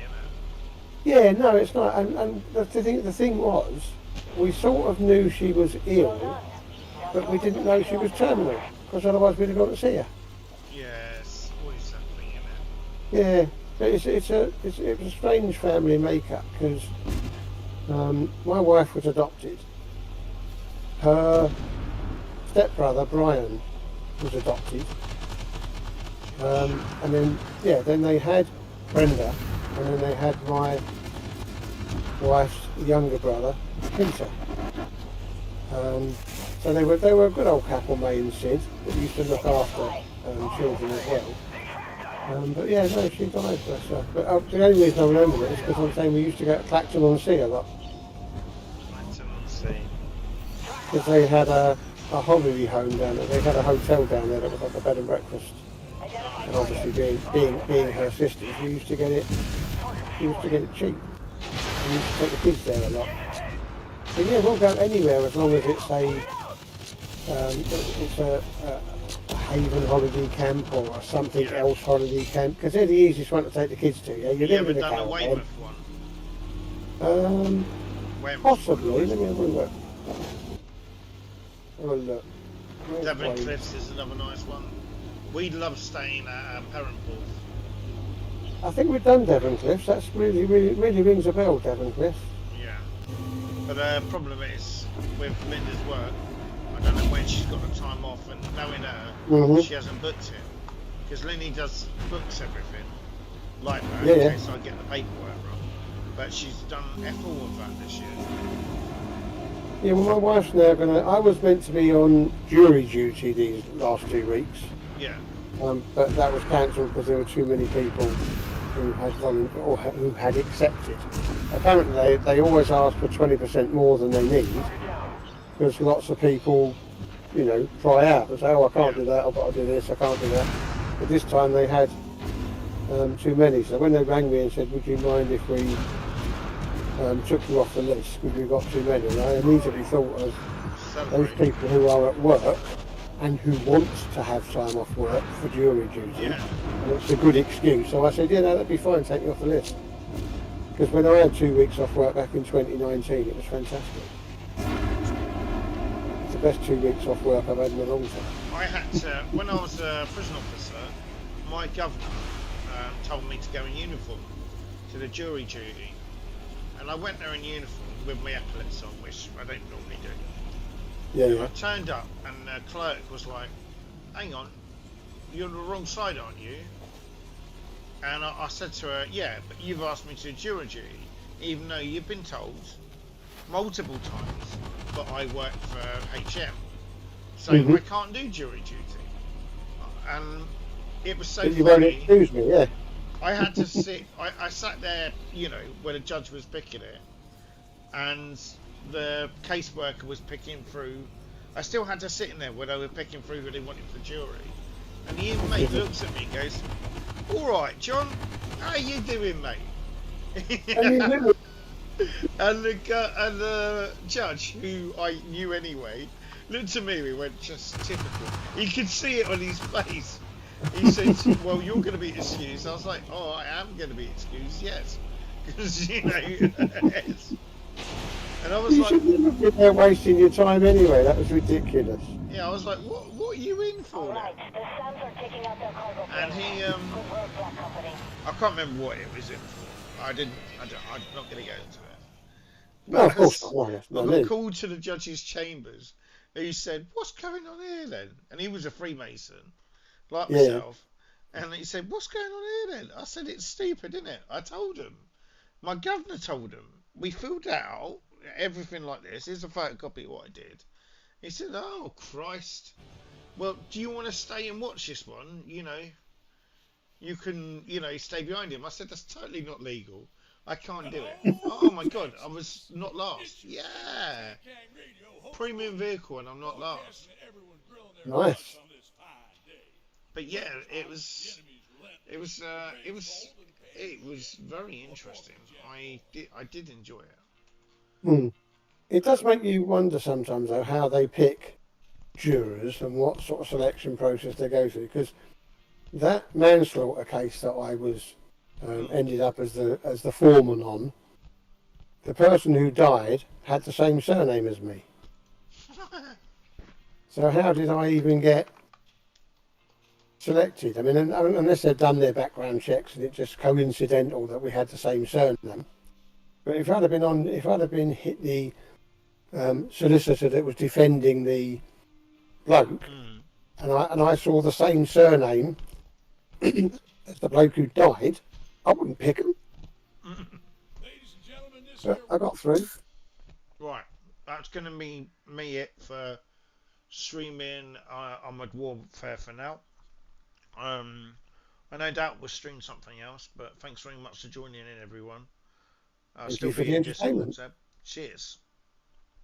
isn't it? Yeah, no, it's not. And the thing was, we sort of knew she was ill, but we didn't know she was terminal, because otherwise we'd have gone to see her. Yes, always something, isn't it? Yeah, but it was a strange family makeup because my wife was adopted. Her stepbrother Brian was adopted, and then they had Brenda, and then they had my wife's younger brother Peter. So they were a good old couple, May and Sid, that used to look after children as well. But yeah, no, she died, bless her. But the only reason I remember it is because I'm saying we used to go to Clacton-on-Sea a lot. Clacton-on-Sea. Because they had a holiday home down there. They had a hotel down there that was like a bed and breakfast. And obviously being her sisters, we used to get it cheap. We used to take the kids there a lot. So yeah, we'll go anywhere as long as it's a Haven holiday camp or something else holiday camp, because they're the easiest one to take the kids to. Yeah, You ever done a Weymouth one? Possibly. Let me have a look. Where's Devon Weymouth? Cliffs is another nice one. We love staying at Perranporth. I think we've done Devon Cliffs. That's really rings a bell, Devon Cliffs. Yeah. But the problem is, with Linda's work, I don't know when she's got the time off, and knowing her, she hasn't booked it. Because Lindy books everything, like that, in case I get the paperwork wrong. But she's done F all of that this year. Yeah, well, my wife's now I was meant to be on jury duty these last 2 weeks. Yeah. But that was cancelled because there were too many people who had accepted. Apparently, they always ask for 20% more than they need, because lots of people, try out and say, oh, I can't do that, I've got to do this, I can't do that. But this time they had too many. So when they rang me and said, would you mind if we took you off the list because we've got too many, and I immediately thought of those people who are at work and who want to have time off work for jury duty. Yeah. And it's a good excuse. So I said, yeah, no, that'd be fine, take me off the list. Because when I had 2 weeks off work back in 2019, it was fantastic. It's the best 2 weeks off work I've had in a long time. I had to, when I was a prison officer, my governor told me to go in uniform to the jury duty. And I went there in uniform with my epaulets on, which I don't normally do. Yeah. I turned up and the clerk was like, hang on, you're on the wrong side, aren't you? And I said to her, yeah, but you've asked me to do jury duty, even though you've been told multiple times that I work for HM. So I can't do jury duty. And it was so But you won't funny. excuse me, yeah. I had to sit, I sat there, where the judge was picking it, and the caseworker was picking through. I still had to sit in there where they were picking through who they wanted for jury. And the inmate looks at me and goes, all right, John, how you doing, mate? And the judge, who I knew anyway, looked at me and went, just typical. You could see it on his face. He said, well, you're going to be excused. I was like, oh, I am going to be excused, yes. Because, yes. And I was You like, shouldn't have been there wasting your time anyway. That was ridiculous. yeah, I was like, what are you in for then? Alright, the Suns are taking out their cargo And planes. he, Good work, Black Company. I can't remember what it was in for. I'm not going to go into it. No, of course not. No, that's I no got need. called to the judge's chambers. He said, what's going on here then? And he was a Freemason, like Yeah. myself. And he said, what's going on here then? I said, it's stupid, isn't it? I told him. My governor told him. We filled out everything like this. Here's a photocopy of what I did. He said, oh, Christ. Well, do you want to stay and watch this one? You can, stay behind him. I said, that's totally not legal. I can't do it. Oh, my God. I was not last. Yeah. Premium vehicle and I'm not last. Nice. But yeah, it was very interesting. I did enjoy it. It does make you wonder sometimes, though, how they pick jurors and what sort of selection process they go through. Because that manslaughter case that I was ended up as the foreman on, the person who died had the same surname as me. So how did I even get selected? I mean, unless they'd done their background checks and it's just coincidental that we had the same surname. But if I'd have been hit the solicitor that was defending the bloke, and I saw the same surname as the bloke who died, I wouldn't pick him. But I got through. Right, that's going to be it for streaming Armored Warfare for now. I no doubt we'll stream something else, but thanks very much for joining in, everyone. Thank you for the entertainment. Cheers.